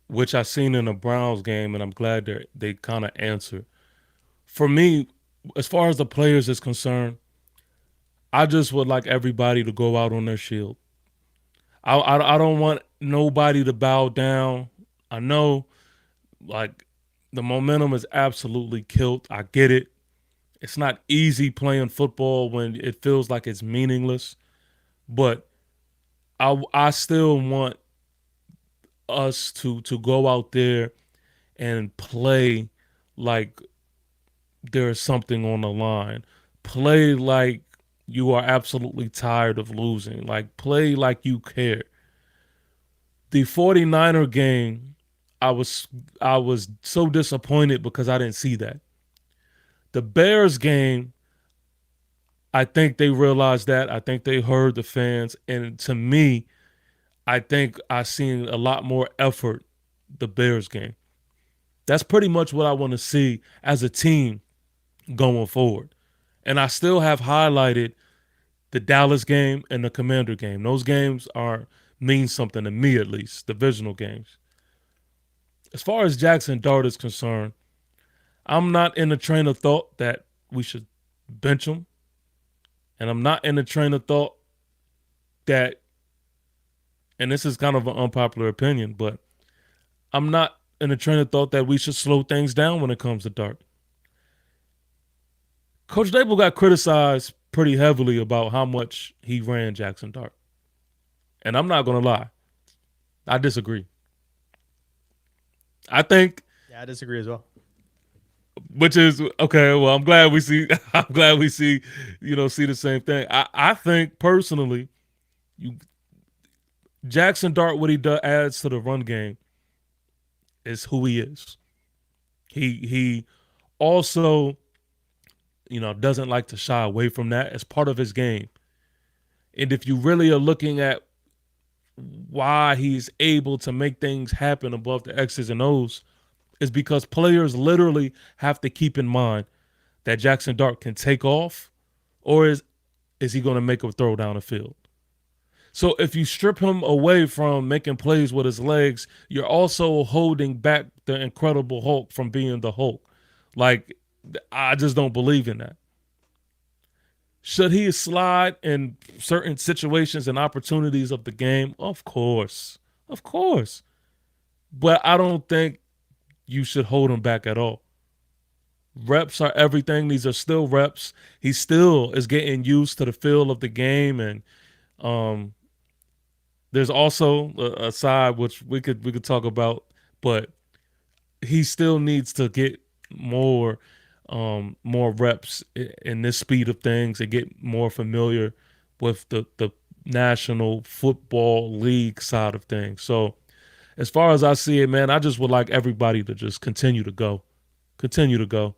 which I seen in the Browns game, and I'm glad they kind of answered. For me, as far as the players is concerned, I just would like everybody to go out on their shield. I don't want nobody to bow down. I know, like, the momentum is absolutely killed. I get it. It's not easy playing football when it feels like it's meaningless, but I still want us to go out there and play like there's something on the line. Play like you are absolutely tired of losing. Like, play like you care. The 49er game, I was so disappointed because I didn't see that. The Bears game, I think they realized that. I think they heard the fans. And to me, I think I seen a lot more effort the Bears game. That's pretty much what I want to see as a team going forward. And I still have highlighted the Dallas game and the Commander game. Those games mean something to me, at least, divisional games. As far as Jackson Dart is concerned, I'm not in the train of thought that we should bench him. And I'm not in the train of thought that, and this is kind of an unpopular opinion, but I'm not in the train of thought that we should slow things down when it comes to Dart. Coach Daboll got criticized pretty heavily about how much he ran Jackson Dart. And I'm not going to lie. I disagree. I think. Yeah, I disagree as well. Which is okay. Well, I'm glad we see. I'm glad we see. See the same thing. I think personally, Jackson Dart, what he adds to the run game is who he is. He also, doesn't like to shy away from that as part of his game. And if you really are looking at why he's able to make things happen above the X's and O's is because players literally have to keep in mind that Jackson Dart can take off, or is he going to make a throw down the field? So if you strip him away from making plays with his legs, you're also holding back the Incredible Hulk from being the Hulk. Like, I just don't believe in that. Should he slide in certain situations and opportunities of the game? Of course. Of course. But I don't think you should hold him back at all. Reps are everything. These are still reps. He still is getting used to the feel of the game, and um, there's also a side which we could talk about, but he still needs to get more more reps in this speed of things and get more familiar with the National Football League side of things. So as far as I see it, man, I just would like everybody to just continue to go. Continue to go.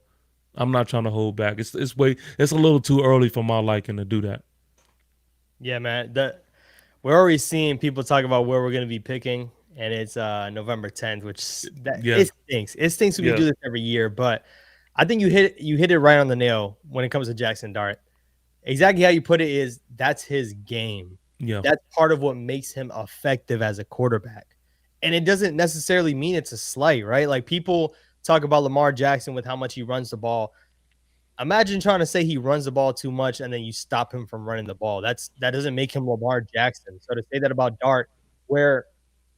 I'm not trying to hold back. It's it's a little too early for my liking to do that. Yeah, man. We're already seeing people talk about where we're going to be picking, and it's November 10th, which Yeah. it stinks. It stinks when we Yeah. do this every year, but I think you hit it right on the nail when it comes to Jackson Dart. Exactly how you put it is that's his game. Yeah. That's part of what makes him effective as a quarterback. And it doesn't necessarily mean it's a slight, right? Like people talk about Lamar Jackson with how much he runs the ball. Imagine trying to say he runs the ball too much and then you stop him from running the ball. That doesn't make him Lamar Jackson. So to say that about Dart, where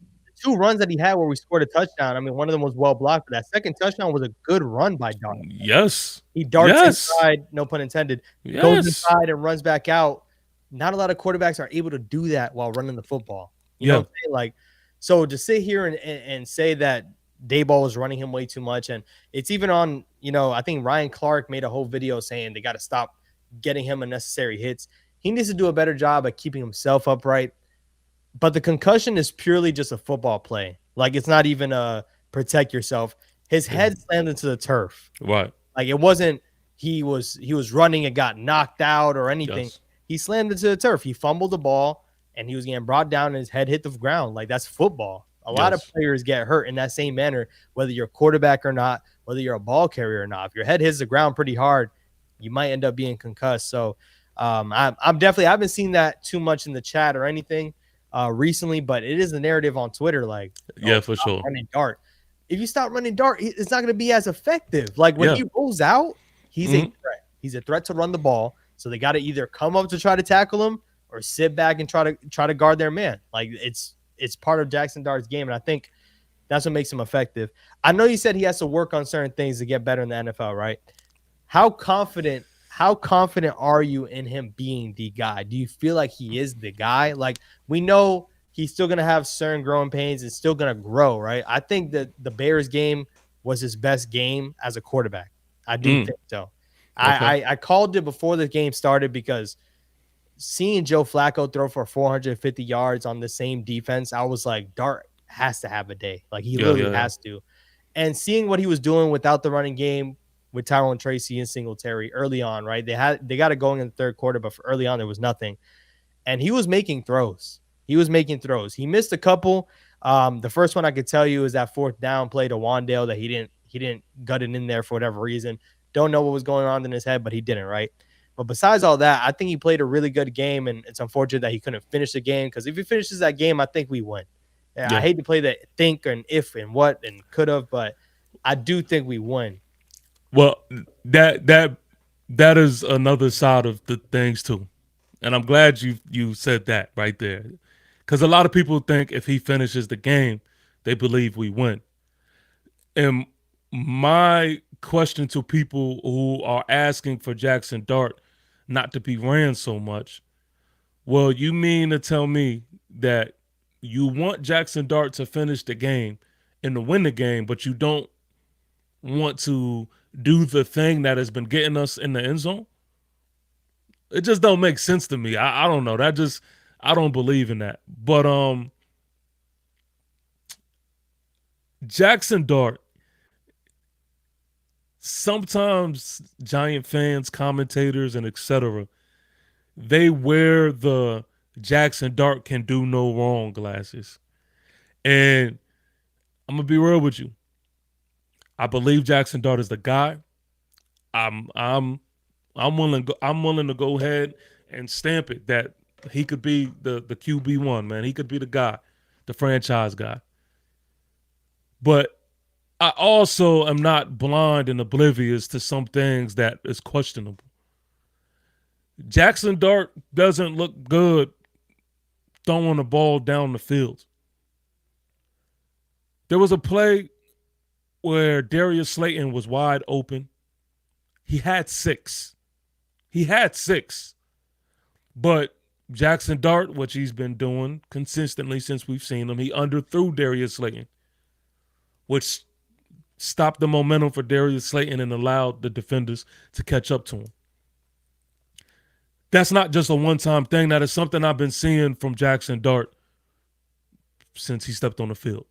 the two runs that he had where we scored a touchdown, I mean, one of them was well blocked, but that second touchdown was a good run by Dart. Yes. He darts Yes. inside, no pun intended, goes Yes. inside and runs back out. Not a lot of quarterbacks are able to do that while running the football. You know Yeah. what I'm saying? Like, so to sit here and say that Daboll was running him way too much, and it's even on, I think Ryan Clark made a whole video saying they got to stop getting him unnecessary hits. He needs to do a better job at keeping himself upright. But the concussion is purely just a football play. Like, it's not even a protect yourself. His head slammed into the turf. Right. Like it wasn't he was running and got knocked out or anything. Yes. He slammed into the turf. He fumbled the ball and he was getting brought down and his head hit the ground. Like that's football. A lot of Yes. players get hurt in that same manner, whether you're a quarterback or not, whether you're a ball carrier or not. If your head hits the ground pretty hard, you might end up being concussed. So I'm definitely I haven't seen that too much in the chat or anything recently, but it is the narrative on Twitter, like, Yeah, oh, for stop sure. running Dart. If you stop running Dart, it's not going to be as effective. Like when Yeah. he rolls out, he's a Mhm. threat. He's a threat to run the ball. So they got to either come up to try to tackle him or sit back and try to guard their man. Like it's part of Jackson Dart's game, and I think that's what makes him effective. I know you said he has to work on certain things to get better in the NFL, right? How confident are you in him being the guy? Do you feel like he is the guy? Like we know he's still gonna have certain growing pains and still gonna grow, right? I think that the Bears game was his best game as a quarterback. I do Mm. think so. Okay. I called it before the game started because seeing Joe Flacco throw for 450 yards on the same defense, I was like, Dart has to have a day. Like he Yeah. literally Yeah. Yeah. has to. And seeing what he was doing without the running game with Tyrone Tracy and Singletary early on, right? They got it going in the third quarter, but for early on there was nothing. And he was making throws. He was making throws. He missed a couple. The first one I could tell you is that fourth down play to Wandale that he didn't gut it in there for whatever reason. Don't know what was going on in his head, but he didn't, right? But besides all that, I think he played a really good game, and it's unfortunate that he couldn't finish the game because if he finishes that game, I think we win. I Yeah. hate to play the think and if and what and could have, but I do think we win. Well, that is another side of the things too, and I'm glad you said that right there, because a lot of people think if he finishes the game, they believe we win. And my question to people who are asking for Jackson Dart not to be ran so much, well, you mean to tell me that you want Jackson Dart to finish the game and to win the game, but you don't want to do the thing that has been getting us in the end zone? It just don't make sense to me. I don't know. That just I don't believe in that. But Jackson Dart, sometimes Giant fans, commentators, and etc., they wear the Jackson Dart can do no wrong, glasses. And I'm gonna be real with you. I believe Jackson Dart is the guy. I'm I'm I'm willing to go ahead and stamp it that he could be the QB1, man. He could be the guy, the franchise guy. But I also am not blind and oblivious to some things that is questionable. Jackson Dart doesn't look good throwing the ball down the field. There was a play where Darius Slayton was wide open. He had six. He had six. But Jackson Dart, which he's been doing consistently since we've seen him, he underthrew Darius Slayton, which stopped the momentum for Darius Slayton and allowed the defenders to catch up to him. That's not just a one-time thing. That is something I've been seeing from Jackson Dart since he stepped on the field.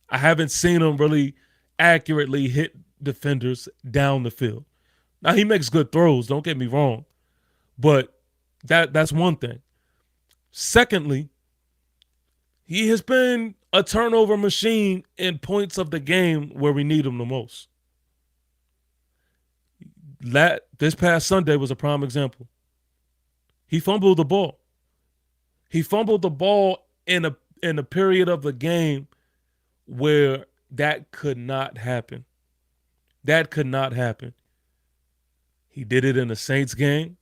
I haven't seen him really accurately hit defenders down the field. Now, he makes good throws, don't get me wrong, but that's one thing. Secondly, he has been a turnover machine in points of the game where we need him the most. This past Sunday was a prime example. He fumbled the ball. He fumbled the ball in a period of the game where that could not happen. That could not happen. He did it in the Saints game.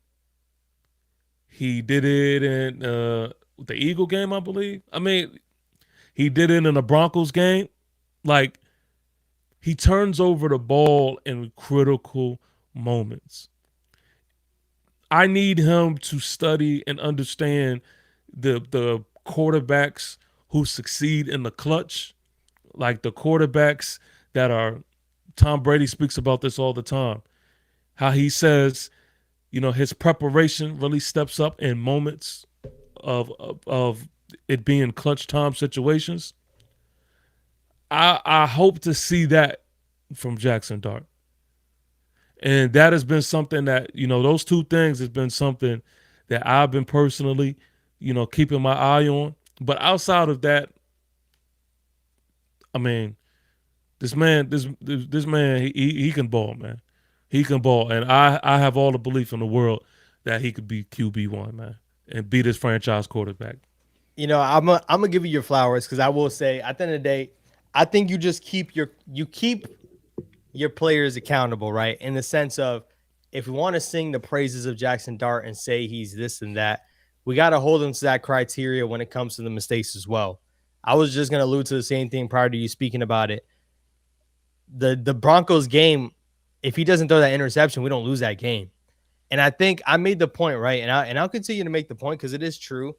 He did it in the Eagle game, I believe. I mean, he did it in the Broncos game. Like, he turns over the ball in critical moments. I need him to study and understand the quarterbacks who succeed in the clutch, like the quarterbacks that are. Tom Brady speaks about this all the time. How he says, his preparation really steps up in moments of it being clutch time situations. I hope to see that from Jackson Dart. And that has been something that, those two things has been something that I've been personally, keeping my eye on. But outside of that, I mean, this man, he can ball, man. He can ball. And I have all the belief in the world that he could be QB1, man, and be this franchise quarterback. I'm gonna give you your flowers because I will say at the end of the day, I think you just keep your players accountable, right? In the sense of if we want to sing the praises of Jackson Dart and say he's this and that, we got to hold him to that criteria when it comes to the mistakes as well. I was just gonna allude to the same thing prior to you speaking about it. The Broncos game, if he doesn't throw that interception, we don't lose that game. And I think I made the point, right? And I'll continue to make the point because it is true.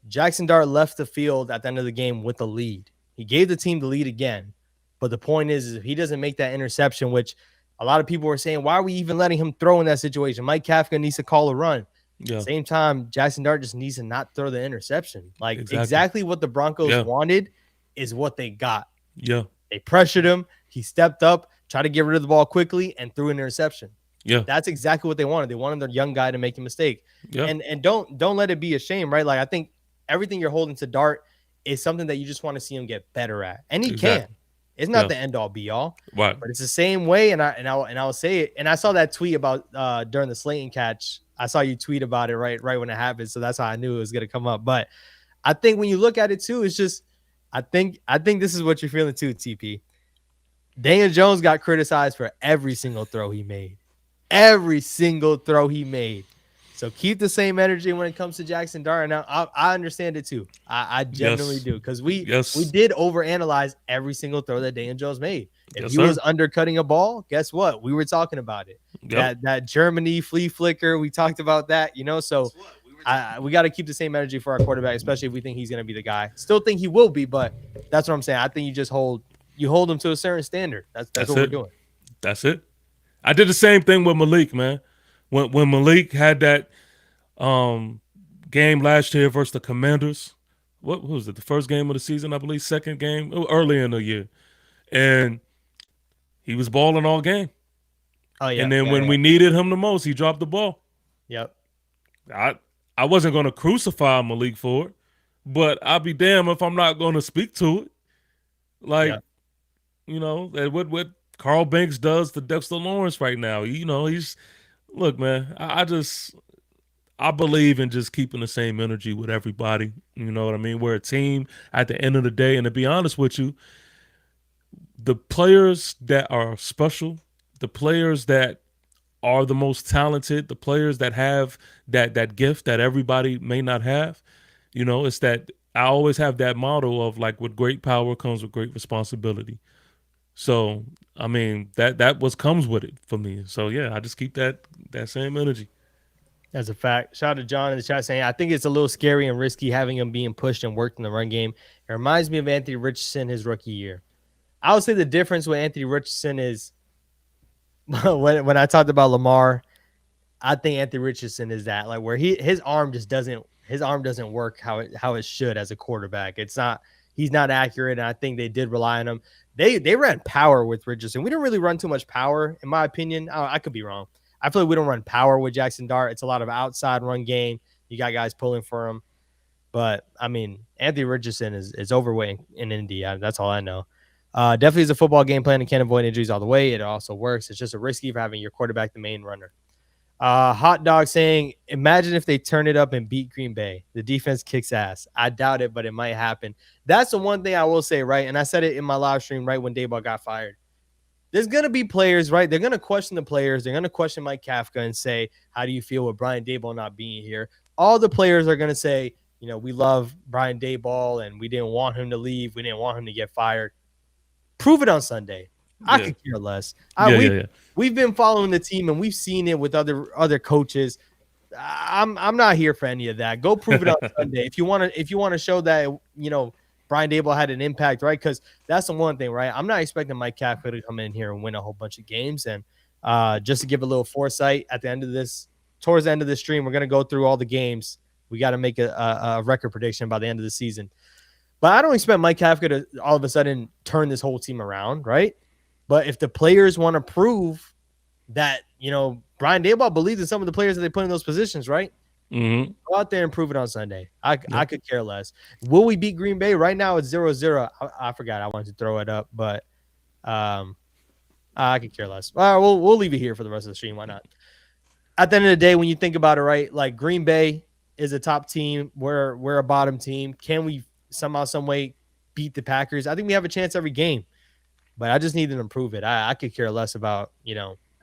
Jackson Dart left the field at the end of the game with a lead. He gave the team the lead again. But the point is if he doesn't make that interception, which a lot of people were saying, why are we even letting him throw in that situation? Mike Kafka needs to call a run. Yeah. Same time, Jackson Dart just needs to not throw the interception. Like exactly what the Broncos wanted is what they got. Yeah. They pressured him. He stepped up, tried to get rid of the ball quickly, and threw an interception. Yeah. That's exactly what they wanted. They wanted their young guy to make a mistake. Yeah. And don't let it be a shame, right? Like I think everything you're holding to Dart is something that you just want to see him get better at. And he can. It's not the end all be all. Right. But it's the same way. And I'll say it. And I saw that tweet about during the Slayton catch. I saw you tweet about it right when it happened. So that's how I knew it was gonna come up. But I think when you look at it too, it's just I think this is what you're feeling too, TP. Daniel Jones got criticized for every single throw he made. Every single throw he made. So keep the same energy when it comes to Jackson Dart. Now I understand it too. I genuinely do because we did overanalyze every single throw that Daniel Jones made. If he was undercutting a ball, guess what? We were talking about it. That Germany flea flicker, we talked about that. So we got to keep the same energy for our quarterback, especially if we think he's going to be the guy. Still think he will be, but that's what I'm saying. I think you just hold him to a certain standard. That's what we're doing. That's it. I did the same thing with Malik, man. When Malik had that game last year versus the Commanders, what was it? The first game of the season, I believe, second game, early in the year, and he was balling all game. Oh yeah. And then when we needed him the most, he dropped the ball. Yep. I I wasn't going to crucify Malik for it, but I'll be damned if I'm not going to speak to it. Yeah, Like, what Carl Banks does to Dexter Lawrence right now. He's look, man. I believe in just keeping the same energy with everybody. You know what I mean? We're a team at the end of the day, and to be honest with you, the players that are special, the players that are the most talented, the players that have that gift that everybody may not have. It's that I always have that motto of like with great power comes with great responsibility. So I mean that was comes with it for me. So yeah, I just keep that same energy. that's a fact. Shout out to John in the chat saying, I think it's a little scary and risky having him being pushed and worked in the run game. It reminds me of Anthony Richardson his rookie year. I would say the difference with Anthony Richardson is when I talked about Lamar, I think Anthony Richardson is that like where his arm doesn't work how it should as a quarterback. He's not accurate, and I think they did rely on him. They ran power with Richardson. We didn't really run too much power, in my opinion. I could be wrong. I feel like we don't run power with Jackson Dart. It's a lot of outside run game. You got guys pulling for him. But I mean, Anthony Richardson is overweight in Indy. That's all I know. Definitely is a football game plan and can't avoid injuries all the way. It also works. It's just a risky for having your quarterback the main runner. Hot dog saying, imagine if they turn it up and beat Green Bay. The defense kicks ass. I doubt it, but it might happen. That's the one thing I will say, right? And I said it in my live stream right when Daboll got fired. There's going to be players, right? They're going to question the players. They're going to question Mike Kafka and say, how do you feel with Brian Daboll not being here? All the players are going to say, we love Brian Daboll and we didn't want him to leave. We didn't want him to get fired. Prove it on Sunday. I could care less. We've been following the team and we've seen it with other coaches. I'm not here for any of that. Go prove it on Sunday if you want to show that Brian Daboll had an impact, right? Because that's the one thing, right? I'm not expecting Mike Kafka to come in here and win a whole bunch of games. And just to give a little foresight at the end of this, towards the end of the stream, we're gonna go through all the games. We got to make a record prediction by the end of the season. But I don't expect Mike Kafka to all of a sudden turn this whole team around, right? But if the players want to prove that, Brian Daboll believes in some of the players that they put in those positions, right? Mm-hmm. Go out there and prove it on Sunday. I could care less. Will we beat Green Bay? Right now it's 0-0. I forgot I wanted to throw it up, but I could care less. All right, we'll leave it here for the rest of the stream. Why not? At the end of the day, when you think about it, right, like Green Bay is a top team. We're a bottom team. Can we somehow, some way beat the Packers? I think we have a chance every game, but I just need them to prove it. I could care less about,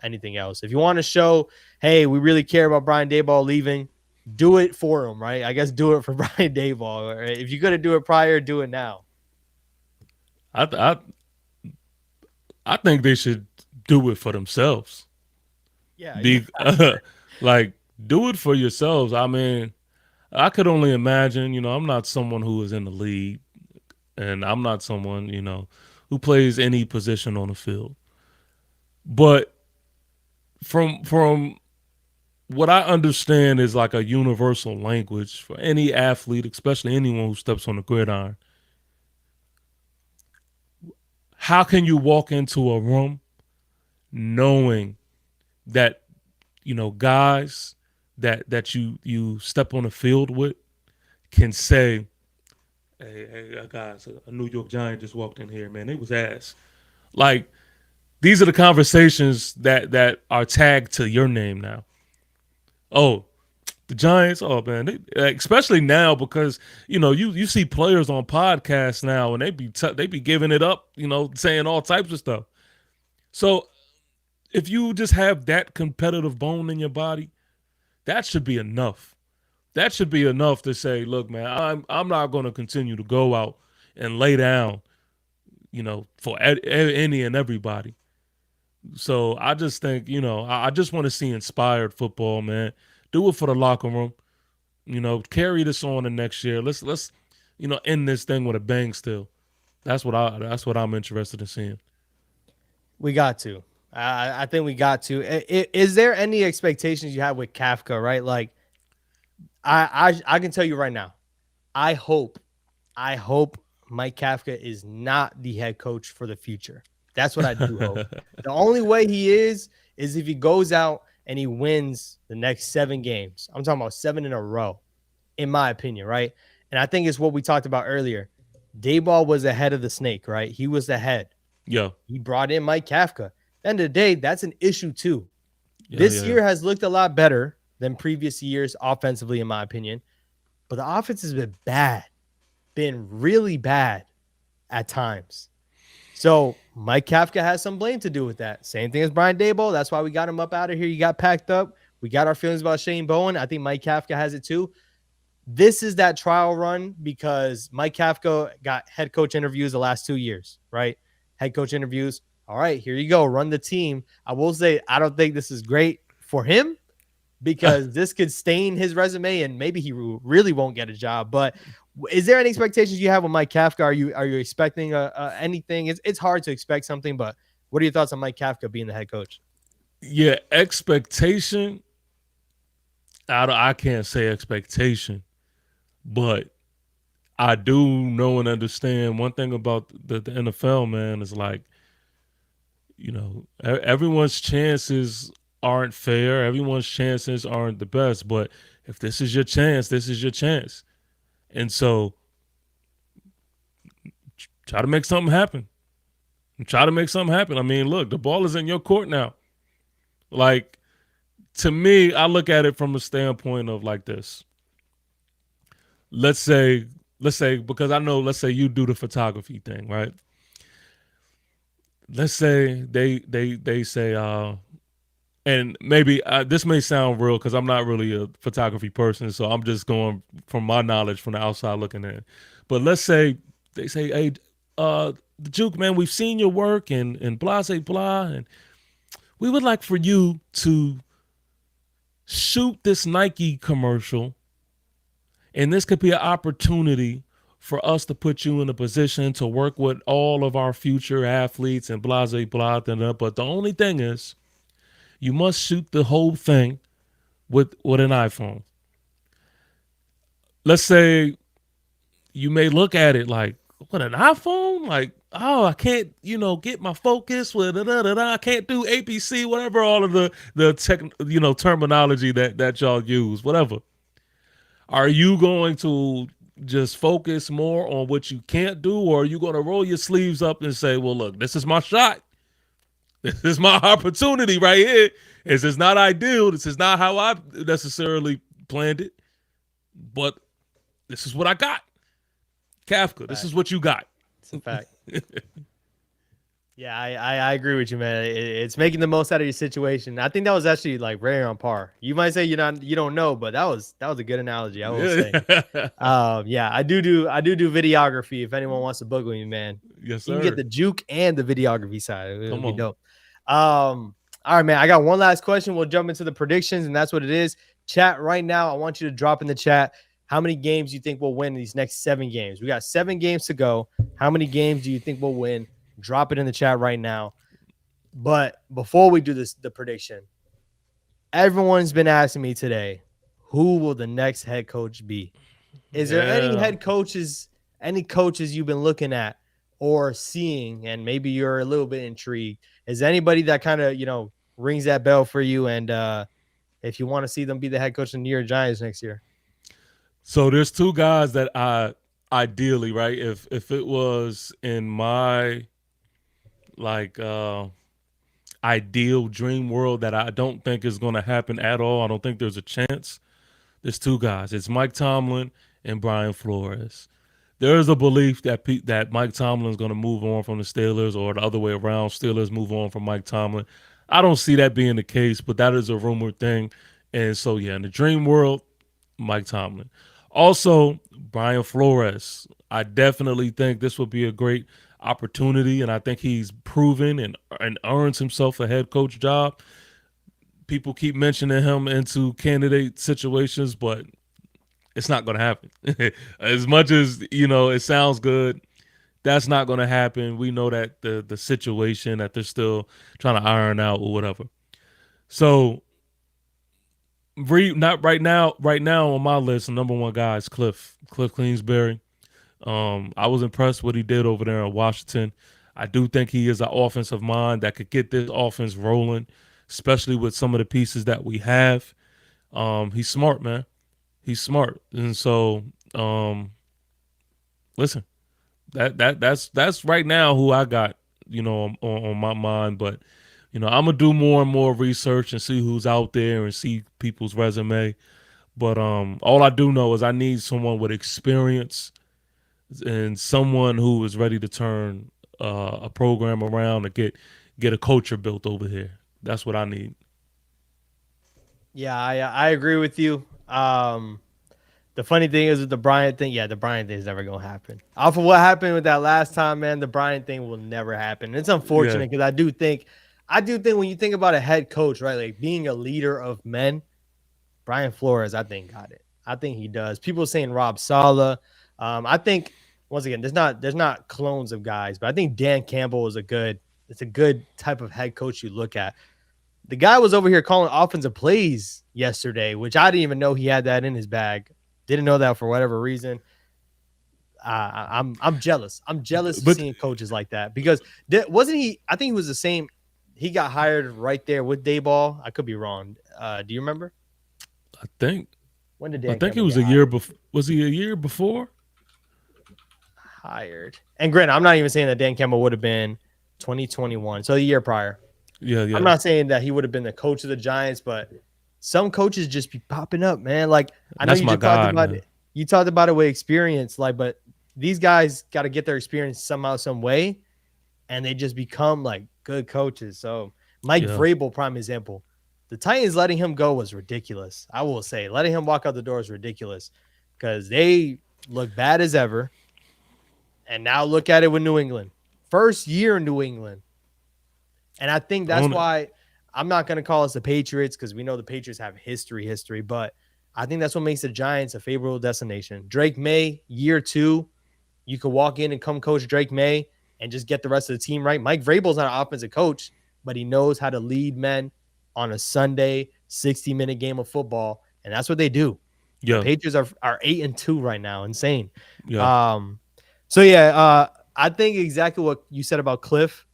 anything else. If you want to show, hey, we really care about Brian Daboll leaving, do it for him, right? I guess do it for Brian Daboll. Right? If you're going to do it prior, do it now. I think they should do it for themselves. Yeah. Like, do it for yourselves. I mean, I could only imagine, I'm not someone who is in the league and I'm not someone, who plays any position on the field. But from what I understand is like a universal language for any athlete, especially anyone who steps on the gridiron. How can you walk into a room knowing that, guys that you step on the field with can say, hey, guys, a New York Giant just walked in here, man. It was ass. Like, these are the conversations that are tagged to your name now. Oh, the Giants. Oh man, especially now because you see players on podcasts now and they be giving it up, saying all types of stuff. So if you just have that competitive bone in your body, that should be enough. That should be enough to say, look, man, I'm not going to continue to go out and lay down, for any and everybody. So I just think, I just want to see inspired football, man. Do it for the locker room. Carry this on the next year. Let's end this thing with a bang still. That's what I'm interested in seeing. We got to. I think we got to. Is there any expectations you have with Kafka, right? Like, I can tell you right now, I hope Mike Kafka is not the head coach for the future. That's what I do hope. The only way he is if he goes out and he wins the next 7 games. I'm talking about 7 in a row. in my opinion, right? And I think it's what we talked about earlier. Daboll was ahead of the snake, right? He was the head. Yeah. He brought in Mike Kafka. At the end of the day, that's an issue too. Yeah. This Yeah. year has looked a lot better than previous years offensively, in my opinion. But the offense has been bad, been really bad at times. So Mike Kafka has some blame to do with that. Same thing as Brian Daboll. That's why we got him up out of here. He got packed up. We got our feelings about Shane Bowen. I think Mike Kafka has it too. This is that trial run because Mike Kafka got head coach interviews the last 2 years, right? Head coach interviews. All right, here you go. Run the team. I will say, I don't think this is great for him because this could stain his resume and maybe he really won't get a job. But is there any expectations you have with Mike Kafka? Are you expecting anything? It's hard to expect something, but what are your thoughts on Mike Kafka being the head coach? Yeah. Expectation. I can't say expectation, but I do know and understand one thing about the NFL, man, is like, everyone's chances aren't fair. Everyone's chances aren't the best. But if this is your chance, this is your chance. And so try to make something happen. Try to make something happen. I mean, look, the ball is in your court now. Like, to me, I look at it from a standpoint of like this. Let's say, because I know, let's say you do the photography thing, right? Let's say they say, and maybe this may sound real because I'm not really a photography person, so I'm just going from my knowledge from the outside looking in. But let's say they say, "Hey, the Juke man, we've seen your work and blah blah blah, and we would like for you to shoot this Nike commercial, and this could be an opportunity for us to put you in a position to work with all of our future athletes and blah blah blah." But the only thing is, you must shoot the whole thing with an iPhone. Let's say you may look at it like, what, an iPhone? Like, oh, I can't, get my focus with I can't do APC, whatever, all of the tech, terminology that y'all use, whatever. Are you going to just focus more on what you can't do, or are you going to roll your sleeves up and say, well, look, this is my shot. This is my opportunity right here. This is not ideal. This is not how I necessarily planned it, but this is what I got. Kafka, this is what you got. It's a fact. Yeah, I agree with you, man. It's making the most out of your situation. I think that was actually like very on par. You might say you don't know, but that was a good analogy. I will say. Yeah, I do videography. If anyone wants to book with me, man, Yes, sir. you can get the juke and the videography side. It'll be on. dope. All right, man. I got one last question. We'll jump into the predictions, and that's what it is. Chat right now. I want you to drop in the chat how many games you think we'll win in these next 7 games. We got 7 games to go. How many games do you think we'll win? Drop it in the chat right now. But before we do the prediction, everyone's been asking me today, who will the next head coach be? Is there any coaches you've been looking at or seeing, and maybe you're a little bit intrigued? Is there anybody that kind of, rings that bell for you? And if you want to see them be the head coach of the New York Giants next year? So there's 2 guys that I ideally, right, if it was in my ideal dream world that I don't think is going to happen at all, I don't think there's a chance. There's 2 guys. It's Mike Tomlin and Brian Flores. There is a belief that Mike Tomlin is going to move on from the Steelers, or the other way around, Steelers move on from Mike Tomlin. I don't see that being the case, but that is a rumored thing. And so, yeah, in the dream world, Mike Tomlin. Also, Brian Flores. I definitely think this would be a great opportunity, and I think he's proven and earns himself a head coach job. People keep mentioning him into candidate situations, but it's not going to happen. As much as, it sounds good, that's not going to happen. We know that the situation that they're still trying to iron out or whatever. So, not right now on my list, the number 1 guy is Cliff Kingsbury. I was impressed what he did over there in Washington. I do think he is an offensive mind that could get this offense rolling, especially with some of the pieces that we have. He's smart, man. He's smart, and so listen, that's right now who I got, on my mind. But I'm gonna do more and more research and see who's out there and see people's resume. But all I do know is I need someone with experience and someone who is ready to turn a program around to get a culture built over here. That's what I need. Yeah, I agree with you. The funny thing is with the Bryant thing, yeah, the Bryant thing is never gonna happen. Off of what happened with that last time, man, the Bryant thing will never happen. It's Yeah, unfortunate because I do think when you think about a head coach, right, like being a leader of men, Brian Flores, I think got it. I think he does. People saying Rob Sala. I think once again, there's not clones of guys, but I think Dan Campbell is it's a good type of head coach you look at. The guy was over here calling offensive plays yesterday, which I didn't even know he had that in his bag. Didn't know that for whatever reason. I'm jealous. I'm jealous of but seeing coaches like that because wasn't he? I think he was the same. He got hired right there with Daboll. I could be wrong. Do you remember I think when did I Dan think it Campbell was get a year hired? before. Was he a year before? Hired. And granted, I'm not even saying that Dan Campbell would have been 2021, so the year prior. Yeah, I'm yeah. not saying that he would have been the coach of the Giants, but some coaches just be popping up, man. Like I know That's you my just talked guy, about man. it. You talked about it with experience, like, but these guys got to get their experience somehow, some way, and they just become like good coaches. So Mike Yeah. Vrabel, prime example. The Titans letting him go was ridiculous. I will say, letting him walk out the door is ridiculous because they look bad as ever. And now look at it with New England. First year in New England. And I think that's On it. why I'm not going to call us the Patriots because we know the Patriots have history, but I think that's what makes the Giants a favorable destination. Drake May, year two, you could walk in and come coach Drake May and just get the rest of the team right. Mike Vrabel's not an offensive coach, but he knows how to lead men on a Sunday 60-minute game of football, and that's what they do. The Yeah, Patriots are 8-2 right now, insane. yeah. Um, so yeah, I think exactly what you said about Cliff.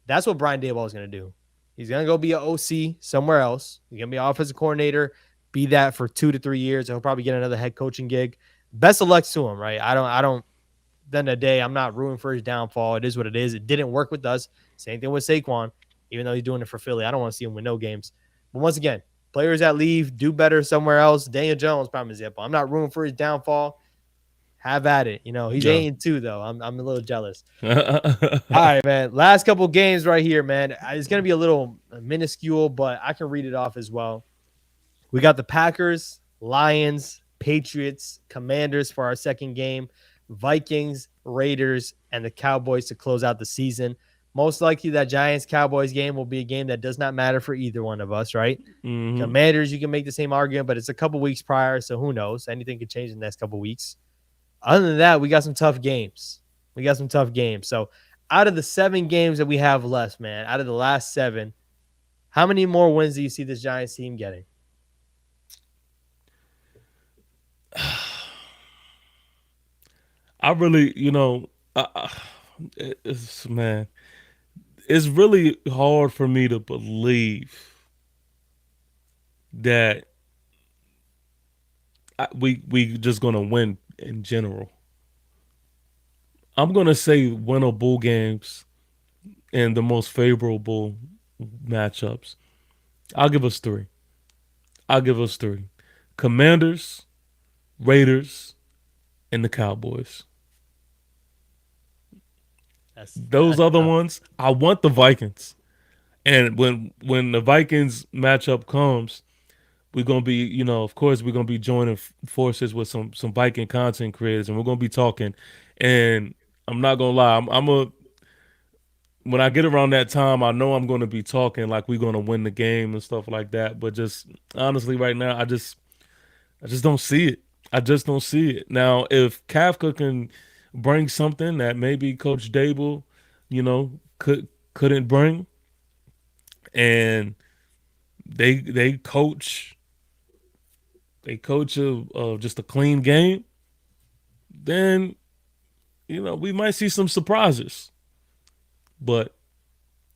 That's what Brian Daboll is going to do. He's going to go be an OC somewhere else. He's going to be an offensive coordinator, be that for 2 to 3 years. He'll probably get another head coaching gig. Best of luck to him, right? At the end of the day, I'm not rooting for his downfall. It is what it is. It didn't work with us. Same thing with Saquon, even though he's doing it for Philly. I don't want to see him win no games. But once again, players that leave do better somewhere else. Daniel Jones, prime example. I'm not rooting for his downfall. Have at it. He's Yeah. 8-2 though. I'm a little jealous. All right, man. Last couple games right here, man. It's gonna be a little minuscule, but I can read it off as well. We got the Packers, Lions, Patriots, Commanders for our second game, Vikings, Raiders, and the Cowboys to close out the season. Most likely, that Giants Cowboys game will be a game that does not matter for either one of us, right? hmm Commanders, you can make the same argument, but it's a couple weeks prior, so who knows? Anything could change in the next couple weeks. Other than that, we got some tough games. So, out of the 7 games that we have left, man, out of the last 7, how many more wins do you see this Giants team getting? I really, man, it's really hard for me to believe that we just gonna win in general. I'm gonna say winnable games and the most favorable matchups. I'll give us three. I'll give us three. Commanders, Raiders, and the Cowboys. Those That's other tough. ones, I want the Vikings. And when the Vikings matchup comes, we're gonna be, of course, we're gonna be joining forces with some Viking content creators, and we're gonna be talking. And I'm not gonna lie, I'm a when I get around that time, I know I'm gonna be talking like we're gonna win the game and stuff like that. But just honestly, right now, I just don't see it. I just don't see it. Now, if Kafka can bring something that maybe Coach Dable, couldn't bring, and they coach just a clean game, then we might see some surprises. But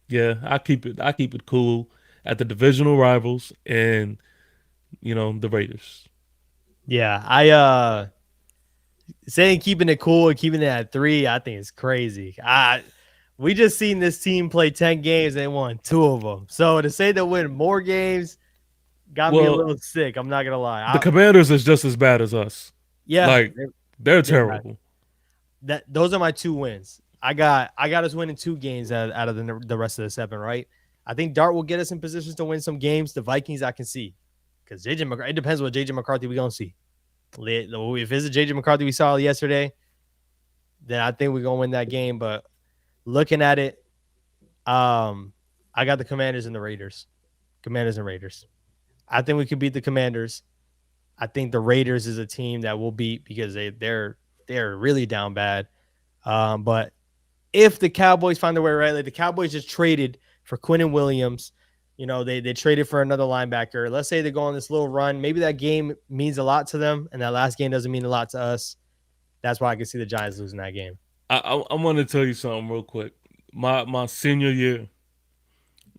yeah, I keep it cool at the divisional rivals and the Raiders. Yeah, I saying keeping it cool and keeping it at 3, I think is crazy. We just seen this team play 10 games and they won 2 of them. So to say they win more games got me a Well, little sick. I'm not gonna lie. the Commanders is just as bad as us. Yeah, Like they're they're bad. terrible. Those are my 2 wins. I got us winning 2 games out of the rest of the 7, right? I think Dart will get us in positions to win some games. The Vikings I can see because it depends what JJ McCarthy we gonna see. If it's a JJ McCarthy we saw yesterday, then I think we're gonna win that game. But looking at it, I got the Commanders and the Raiders. Commanders and Raiders. I think we could beat the Commanders. I think the Raiders is a team that we'll beat because they're really down bad. But if the Cowboys find their way right, like the Cowboys just traded for Quinnen Williams. You know, they traded for another linebacker. Let's say they go on this little run. Maybe that game means a lot to them, and that last game doesn't mean a lot to us. That's why I can see the Giants losing that game. I want to tell you something real quick. My senior year,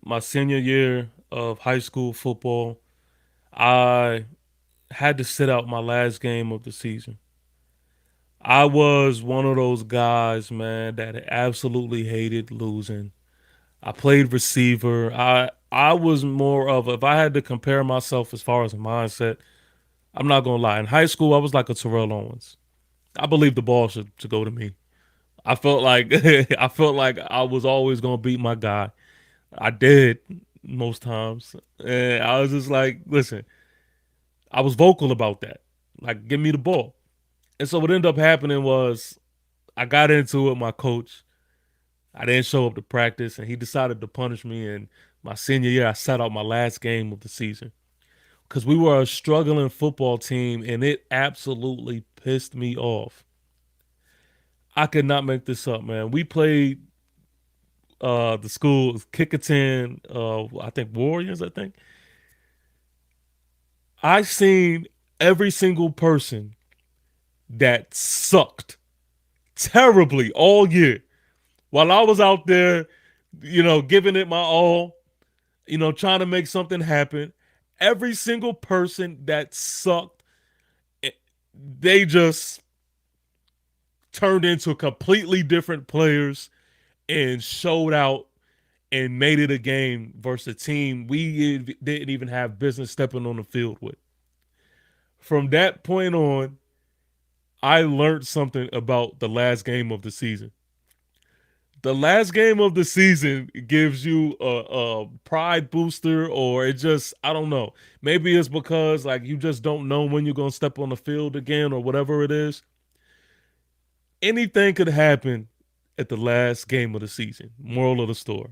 my senior year of high school football, I had to sit out my last game of the season. I was one of those guys, man, that absolutely hated losing. I played receiver. I was more of if I had to compare myself as far as a mindset, I'm not gonna lie. In high school, I was like a Terrell Owens. I believe the ball should go to me. I felt like I felt like I was always gonna beat my guy. I did most times, and I was just like, listen, I was vocal about that. Like, give me the ball. And so what ended up happening was I got into it with my coach. I didn't show up to practice, and he decided to punish me. And my senior year, I sat out my last game of the season because we were a struggling football team, and it absolutely pissed me off. I could not make this up, man. We played the school Kickerton, I think Warriors, I think. I seen every single person that sucked terribly all year while I was out there, giving it my all, trying to make something happen. Every single person that sucked, they just turned into completely different players and showed out and made it a game versus a team we didn't even have business stepping on the field with. From that point on, I learned something about the last game of the season. The last game of the season gives you a pride booster, or it just, I don't know. Maybe it's because like you just don't know when you're gonna step on the field again or whatever it is. Anything could happen at the last game of the season. Moral of the story.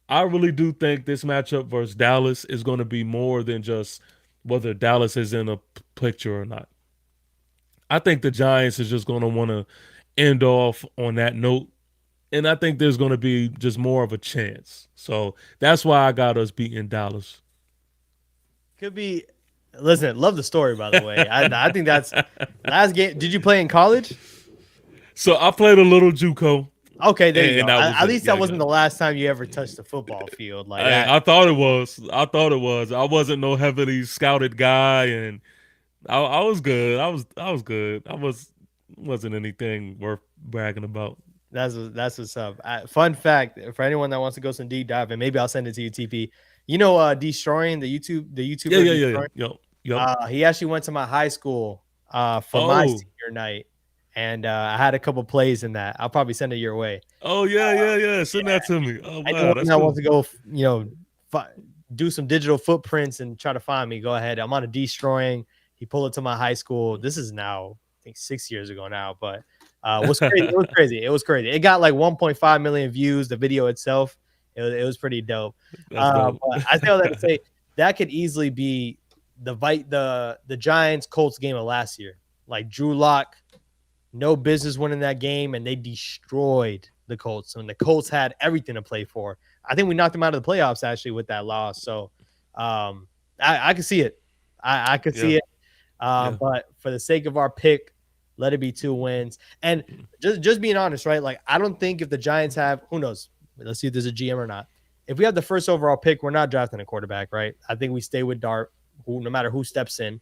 I really do think this matchup versus Dallas is going to be more than just whether Dallas is in a picture or not. I think the Giants is just going to want to end off on that note. And I think there's going to be just more of a chance. So that's why I got us beating Dallas. Could be. Listen, love the story by the way. I think that's last game. Did you play in college? So I played a little JUCO. Okay, there you And go. that was At it. least Yeah, that wasn't yeah. the last time you ever touched the football field like that. I thought it was. I thought it was. I wasn't no heavily scouted guy, and I was good. I was good. Wasn't anything worth bragging about. That's what's up. Fun fact for anyone that wants to go some deep dive, and maybe I'll send it to you, TP. You know, Destroying the Yeah, YouTuber yeah, yeah, Destroying. yeah. Yep. He actually went to my high school for my Oh, senior night, and I had a couple plays in that. I'll probably send it your way. oh yeah, yeah, yeah. Send that to me. Oh wow, Anyone that's that wants cool. to go, do some digital footprints and try to find me, go ahead. I'm on a Destroying. He pulled it to my high school. This is now, I think, 6 years ago now, but it was crazy. It was crazy. It was crazy. It got like 1.5 million views. The video itself, it was pretty dope. That's dope. But I say all that to say that could easily be the Giants Colts game of last year. Like Drew Lock, no business winning that game, and they destroyed the Colts. And the Colts had everything to play for. I think we knocked them out of the playoffs actually with that loss. So I could see it. I could see Yeah, it. yeah. But for the sake of our pick, let it be 2 wins. And just being honest, right? Like, I don't think if the Giants have, who knows? Let's see if there's a GM or not. If we have the first overall pick, we're not drafting a quarterback, right? I think we stay with Dart, no matter who steps in.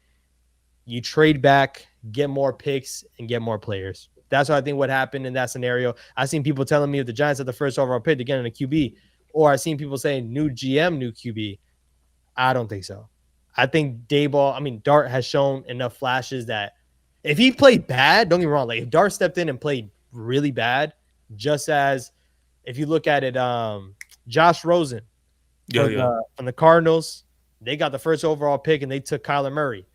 you trade back, get more picks, and get more players. That's what I think what happened in that scenario. I've seen people telling me if the Giants had the first overall pick to get in a QB, or I've seen people saying new GM, new QB. I don't think so. I think Dart has shown enough flashes that if he played bad, don't get me wrong, like if Dart stepped in and played really bad, just as if you look at it, Josh Rosen Yeah, yeah. from the Cardinals, they got the first overall pick and they took Kyler Murray.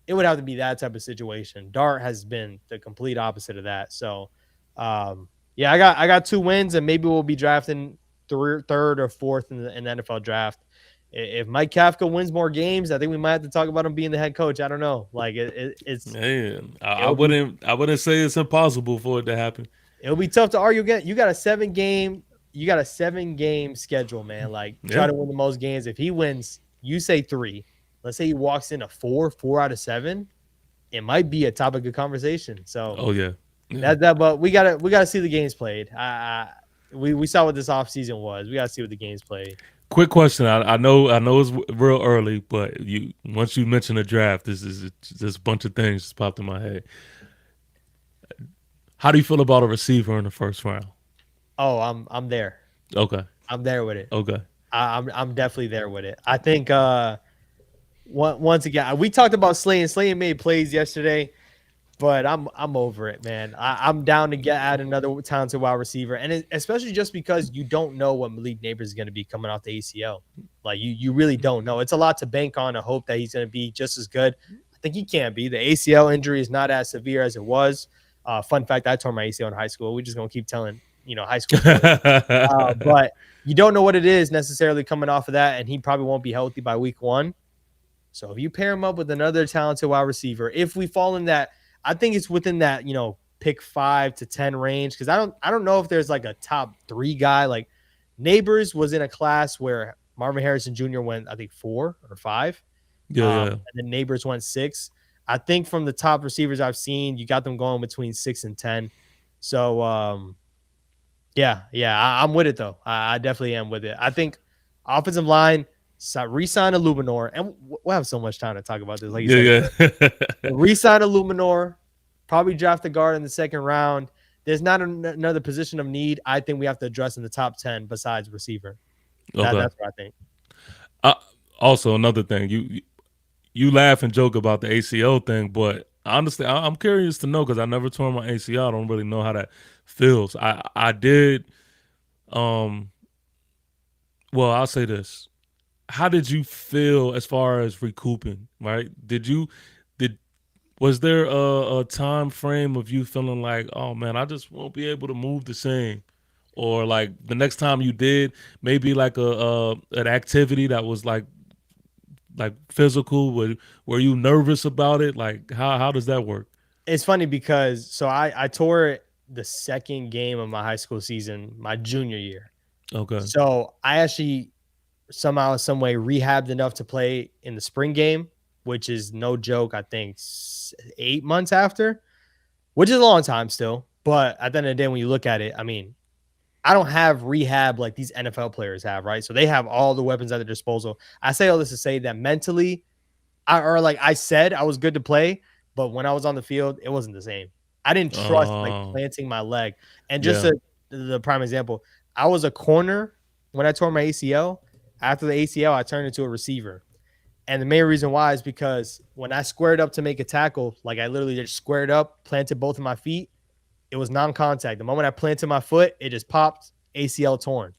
It would have to be that type of situation. Dart has been the complete opposite of that. So, yeah, I got 2 wins, and maybe we'll be drafting third or fourth in the NFL draft. If Mike Kafka wins more games, I think we might have to talk about him being the head coach. I don't know. Like Man, I it'll be wouldn't say it's impossible for it to happen. it'll be tough to argue again. You got a 7-game schedule, man. Like try Yeah. to win the most games. If he wins, you say 3. Let's say he walks in a 4 out of 7. It might be a topic of conversation. So Oh yeah. Yeah. but we gotta see the games played. We saw what this offseason was. We gotta see what the games played. Quick question. I know it's real early, but once you mention the draft, this is just a bunch of things just popped in my head. How do you feel about a receiver in the first round? Oh, I'm there. Okay. I'm there with it. Okay. I'm definitely there with it. I think once again we talked about Slayton. Slayton made plays yesterday, but I'm over it, man. I'm down to add another talented wide receiver, and especially just because you don't know what Malik Neighbors is going to be coming off the ACL. Like you really don't know. It's a lot to bank on to hope that he's going to be just as good. I think he can be. The ACL injury is not as severe as it was. Fun fact: I tore my ACL in high school. We're just gonna keep telling high school stories. But you don't know what it is necessarily coming off of that, and he probably won't be healthy by week 1. So if you pair him up with another talented wide receiver, if we fall in that, I think it's within that, pick 5 to 10 range. Because I don't know if there's like a top 3 guy. Like Neighbors was in a class where Marvin Harrison Jr. went, I think 4 or 5. Yeah. And then Neighbors went 6. I think from the top receivers I've seen, you got them going between 6 and 10. So yeah, I'm with it though. I definitely am with it. I think offensive line, re-sign a Luminor, and we'll have so much time to talk about this. Like you said, re-sign a Luminor, probably draft a guard in the 2nd round. There's not another position of need I think we have to address in the top 10 besides receiver. Okay. That's what I think. Also, another thing, you laugh and joke about the ACL thing, but honestly, I'm curious to know because I never tore my ACL. I don't really know how that feels. I did. Well, I'll say this. How did you feel as far as recouping? Right? Was there a time frame of you feeling like, oh man, I just won't be able to move the same, or like the next time you did, maybe like an activity that was like physical? Were you nervous about it? Like how does that work? It's funny because I tore the 2nd game of my high school season, my junior year. Okay. So I actually somehow, some way rehabbed enough to play in the spring game, which is no joke. I think 8 months after, which is a long time still. But at the end of the day, when you look at it, I mean, I don't have rehab like these NFL players have, right? So they have all the weapons at their disposal. I say all this to say that mentally, I said I was good to play, but when I was on the field, it wasn't the same. I didn't trust planting my leg. And just the prime example, I was a corner when I tore my ACL. After the ACL, I turned into a receiver. And the main reason why is because when I squared up to make a tackle, like I literally just squared up, planted both of my feet, it was non-contact. The moment I planted my foot, it just popped, ACL torn.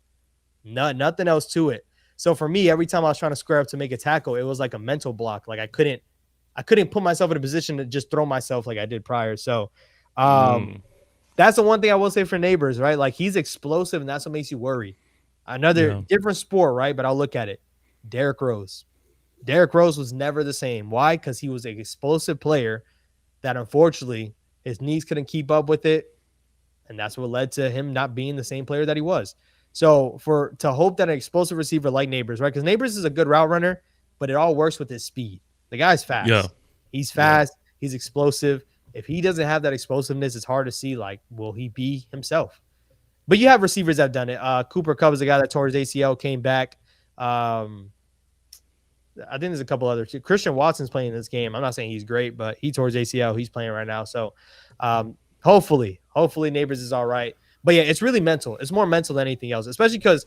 Nothing else to it. So for me, every time I was trying to square up to make a tackle, it was like a mental block. Like I couldn't put myself in a position to just throw myself like I did prior. So that's the one thing I will say for Neighbors, right? Like he's explosive, and that's what makes you worry. Another different sport, right? But I'll look at it. Derrick Rose. Derrick Rose was never the same. Why? Because he was an explosive player that unfortunately his knees couldn't keep up with it. And that's what led to him not being the same player that he was. So to hope that an explosive receiver like Neighbors, right? Because Neighbors is a good route runner, but it all works with his speed. The guy's fast. Yeah. He's fast. Yeah. He's explosive. If he doesn't have that explosiveness, it's hard to see, like, will he be himself? But you have receivers that have done it. Cooper Kupp is a guy that tore his ACL, came back. I think there's a couple other too. Christian Watson's playing this game. I'm not saying he's great, but he tore his ACL. He's playing right now. So hopefully Neighbors is all right. But yeah, it's really mental. It's more mental than anything else, especially because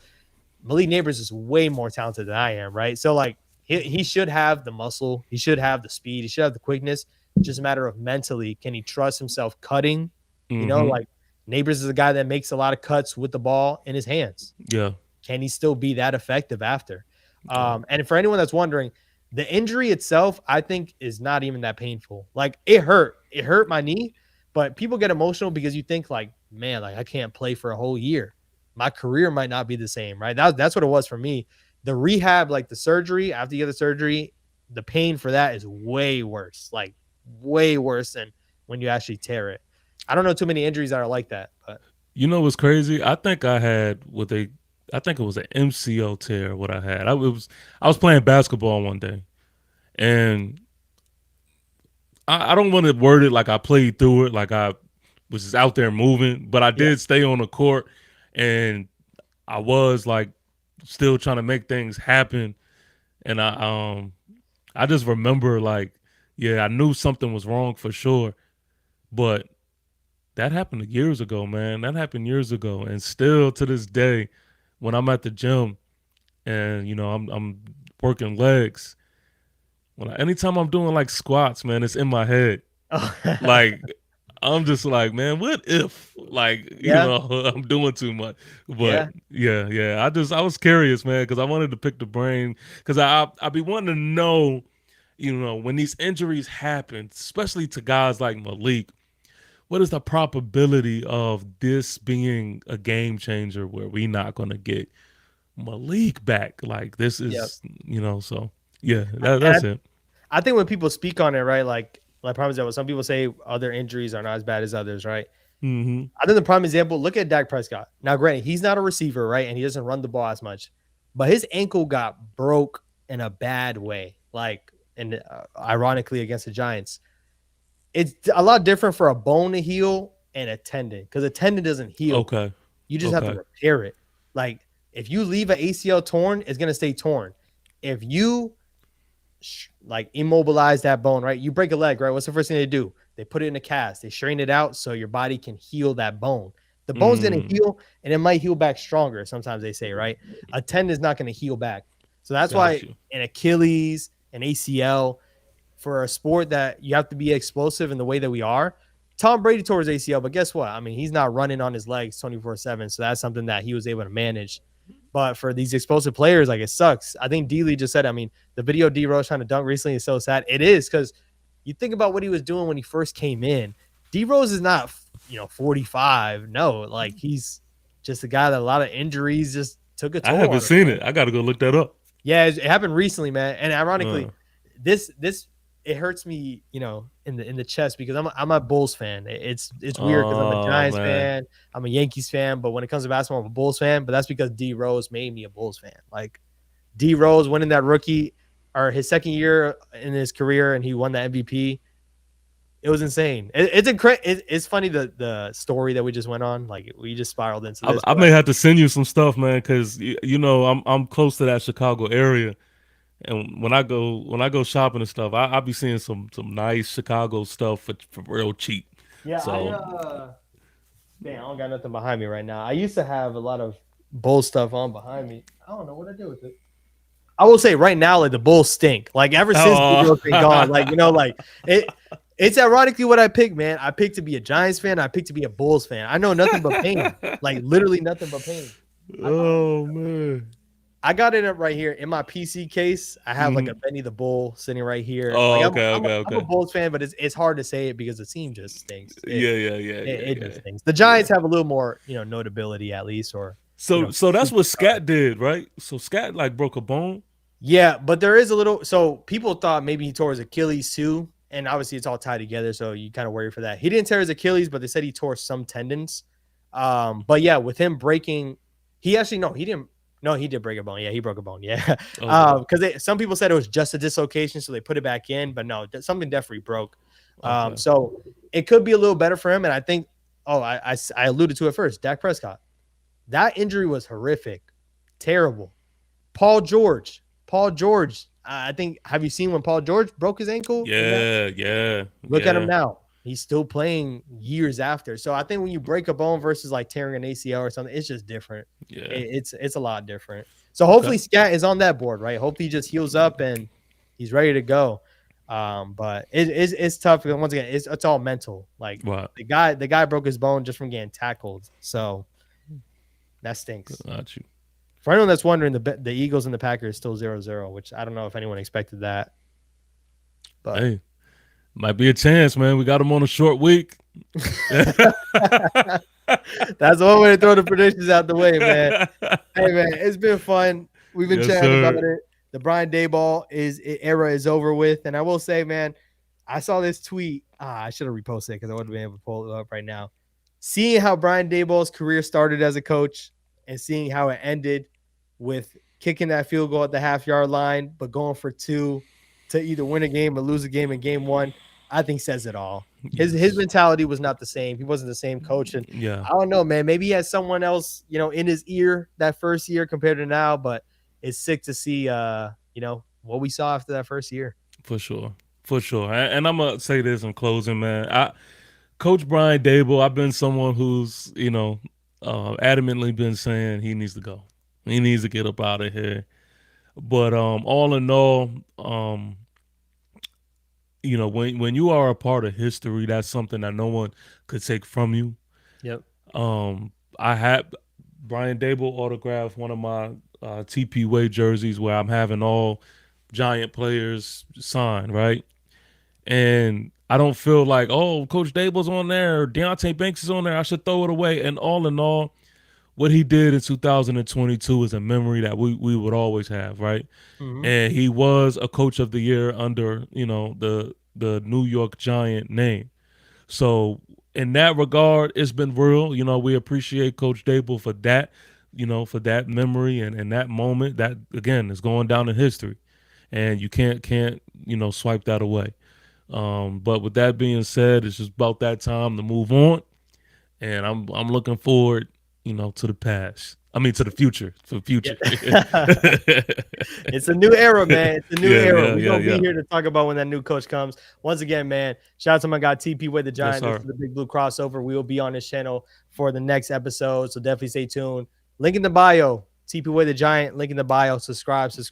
Malik Neighbors is way more talented than I am, right? So like he should have the muscle, he should have the speed, he should have the quickness. Just a matter of mentally, can he trust himself cutting? Mm-hmm. Like Neighbors is a guy that makes a lot of cuts with the ball in his hands. Yeah. Can he still be that effective after? Yeah. And for anyone that's wondering, the injury itself, I think, is not even that painful. Like it hurt. It hurt my knee, but people get emotional because you think like, man, like I can't play for a whole year. My career might not be the same, right? That's what it was for me. The rehab, like the surgery, after you get the surgery, the pain for that is way worse, like way worse than when you actually tear it. I don't know too many injuries that are like that, but You know what's crazy? I think I had with a, I think it was an MCL tear. What I had, I was playing basketball one day, and I don't want to word it like I played through it, like I was just out there moving, but I yeah. did stay on the court, and I was like still trying to make things happen, and I just remember like, yeah, I knew something was wrong for sure, but that happened years ago, man. That happened years ago, and still to this day, when I'm at the gym and I'm working legs, anytime I'm doing like squats, man, it's in my head. Oh. Like I'm just like, man, what if like Yeah, I'm doing too much? But yeah. yeah. I was curious, man, because I wanted to pick the brain because I be wanting to know, when these injuries happen, especially to guys like Malik, what is the probability of this being a game changer where we not gonna get Malik back? Like this Yeah. is, so yeah, And that's it. I think when people speak on it, right, like prime example, some people say other injuries are not as bad as others, right? Mm-hmm. I think the prime example, look at Dak Prescott. Now, granted, he's not a receiver, right? And he doesn't run the ball as much, but his ankle got broke in a bad way, like, and ironically against the Giants. It's a lot different for a bone to heal and a tendon because a tendon doesn't heal. Okay. You just have to Okay. repair it. Like, if you leave an ACL torn, it's going to stay torn. If you like immobilize that bone, right? You break a leg, right? What's the first thing they do? They put it in a cast. They strain it out so your body can heal that bone. The bone's going to Mm, heal and it might heal back stronger. Sometimes they say, right? A tendon is not going to heal back. So that's got why you. an Achilles, an ACL, for a sport that you have to be explosive in the way that we are. Tom Brady tore his ACL, but guess what? I mean, he's not running on his legs 24/7. So that's something that he was able to manage. But for these explosive players, like it sucks. I think D Lee just said, I mean, the video D Rose trying to dunk recently is so sad. It is because you think about what he was doing when he first came in. D Rose is not, 45. No, like he's just a guy that a lot of injuries just took a I toll on haven't him. seen it. I got to go look that up. Yeah, it happened recently, man. And Uh, ironically, this it hurts me, in the chest because I'm a Bulls fan. It's weird because I'm a oh Giants man. fan, I'm a Yankees fan, but when it comes to basketball, I'm a Bulls fan. But that's because D Rose made me a Bulls fan. Like D Rose winning that rookie or his second year in his career, and he won the MVP. It was insane. It's incredible. It's funny the story that we just went on. Like we just spiraled into this, I but may have to send you some stuff, man, because I'm close to that Chicago area, and when I go shopping and stuff, I be seeing some nice Chicago stuff for real cheap. yeah, So damn, I don't got nothing behind me right now. I used to have a lot of Bull stuff on behind me. I don't know what I do with it. I will say right now, like the Bulls stink. Like ever since oh, D-Rose been gone, like like it. It's ironically what I picked, man. I picked to be a Giants fan. I picked to be a Bulls fan. I know nothing but pain. Like literally nothing but pain. I got oh man. I got it up right here in my PC case. I have like a Mhm. Benny the Bull sitting right here. Like Oh, I'm okay, I'm a, okay, I'm a okay. Bulls fan, but it's hard to say it because the team just stinks. It Yeah, yeah, yeah, it, yeah, it yeah, just stinks. The yeah. Giants have a little more, notability at least, or So that's what superstar. Scat did, right? So Scat like broke a bone. Yeah, but there is a little. So people thought maybe he tore his Achilles too, and obviously it's all tied together. So you kind of worry for that. He didn't tear his Achilles, but they said he tore some tendons. But yeah, with him breaking, he actually no, he didn't. No, he did break a bone. Yeah, he broke a bone. Yeah, Okay, because some people said it was just a dislocation, so they put it back in. But no, something definitely broke. okay, So it could be a little better for him. And I think, I alluded to it first. Dak Prescott, that injury was horrific, terrible. Paul George. I think, have you seen when Paul George broke his ankle in that? Yeah, yeah, Look at him yeah, now. He's still playing years after. So I think when you break a bone versus like tearing an ACL or something, it's just different. yeah. It's a lot different. So Okay. hopefully Scat is on that board, right? Hopefully he just heals up and he's ready to go. But it's tough because once again, it's all mental. Like Right. the guy broke his bone just from getting tackled. So that stinks. Got you. For anyone that's wondering, the Eagles and the Packers still 0-0, which I don't know if anyone expected that. But Hey, might be a chance, man. We got them on a short week. that's one way to throw the predictions out the way, man. Hey, man, it's been fun. We've been Yes, chatting about sir. it. The Brian Daboll era is over with, and I will say, man, I saw this tweet. I should have reposted it because I would have been able to pull it up right now. Seeing how Brian Daboll's career started as a coach and seeing how it ended with kicking that field goal at the half-yard line, but going for two to either win a game or lose a game in game one, I think says it all. His Yes. mentality was not the same. He wasn't the same coach, and Yeah, I don't know, man. Maybe he had someone else, in his ear that first year compared to now, but it's sick to see, what we saw after that first year. for sure. For sure. And I'm gonna say this in closing, man. Coach Brian Daboll, I've been someone who's, adamantly been saying he needs to go. He needs to get up out of here. But all in all, when you are a part of history, that's something that no one could take from you. Yep. I had Brian Daboll autograph one of my TPWAY jerseys where I'm having all Giant players sign, right? And I don't feel like, oh, Coach Daboll's on there or Deontay Banks is on there, I should throw it away. And all in all, what he did in 2022 is a memory that we would always have, right? Mm-hmm. And he was a coach of the year under, the New York Giant name. So in that regard, it's been real. We appreciate Coach Daboll for that, for that memory and that moment that again is going down in history. And you can't swipe that away. But with that being said, it's just about that time to move on. And I'm looking forward, to the past. I mean to the future. For the Yeah. future. It's a new era, man. It's a new Yeah, era. yeah, We're yeah, gonna be yeah. here to talk about when that new coach comes. Once again, man, shout out to my guy TP with the Yes, Giant. This sir. is the Big Blue Crossover. We will be on this channel for the next episode, so definitely stay tuned. Link in the bio. TP with the Giant. Link in the bio. Subscribe. Yes,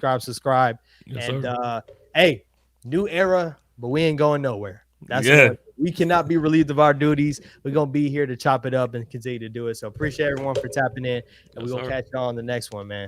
And sir. hey, new era, but we ain't going nowhere. That's Yeah. one. We cannot be relieved of our duties. We're gonna be here to chop it up and continue to do it. So appreciate everyone for tapping in, and we're Yes, gonna sir. catch you on the next one, man.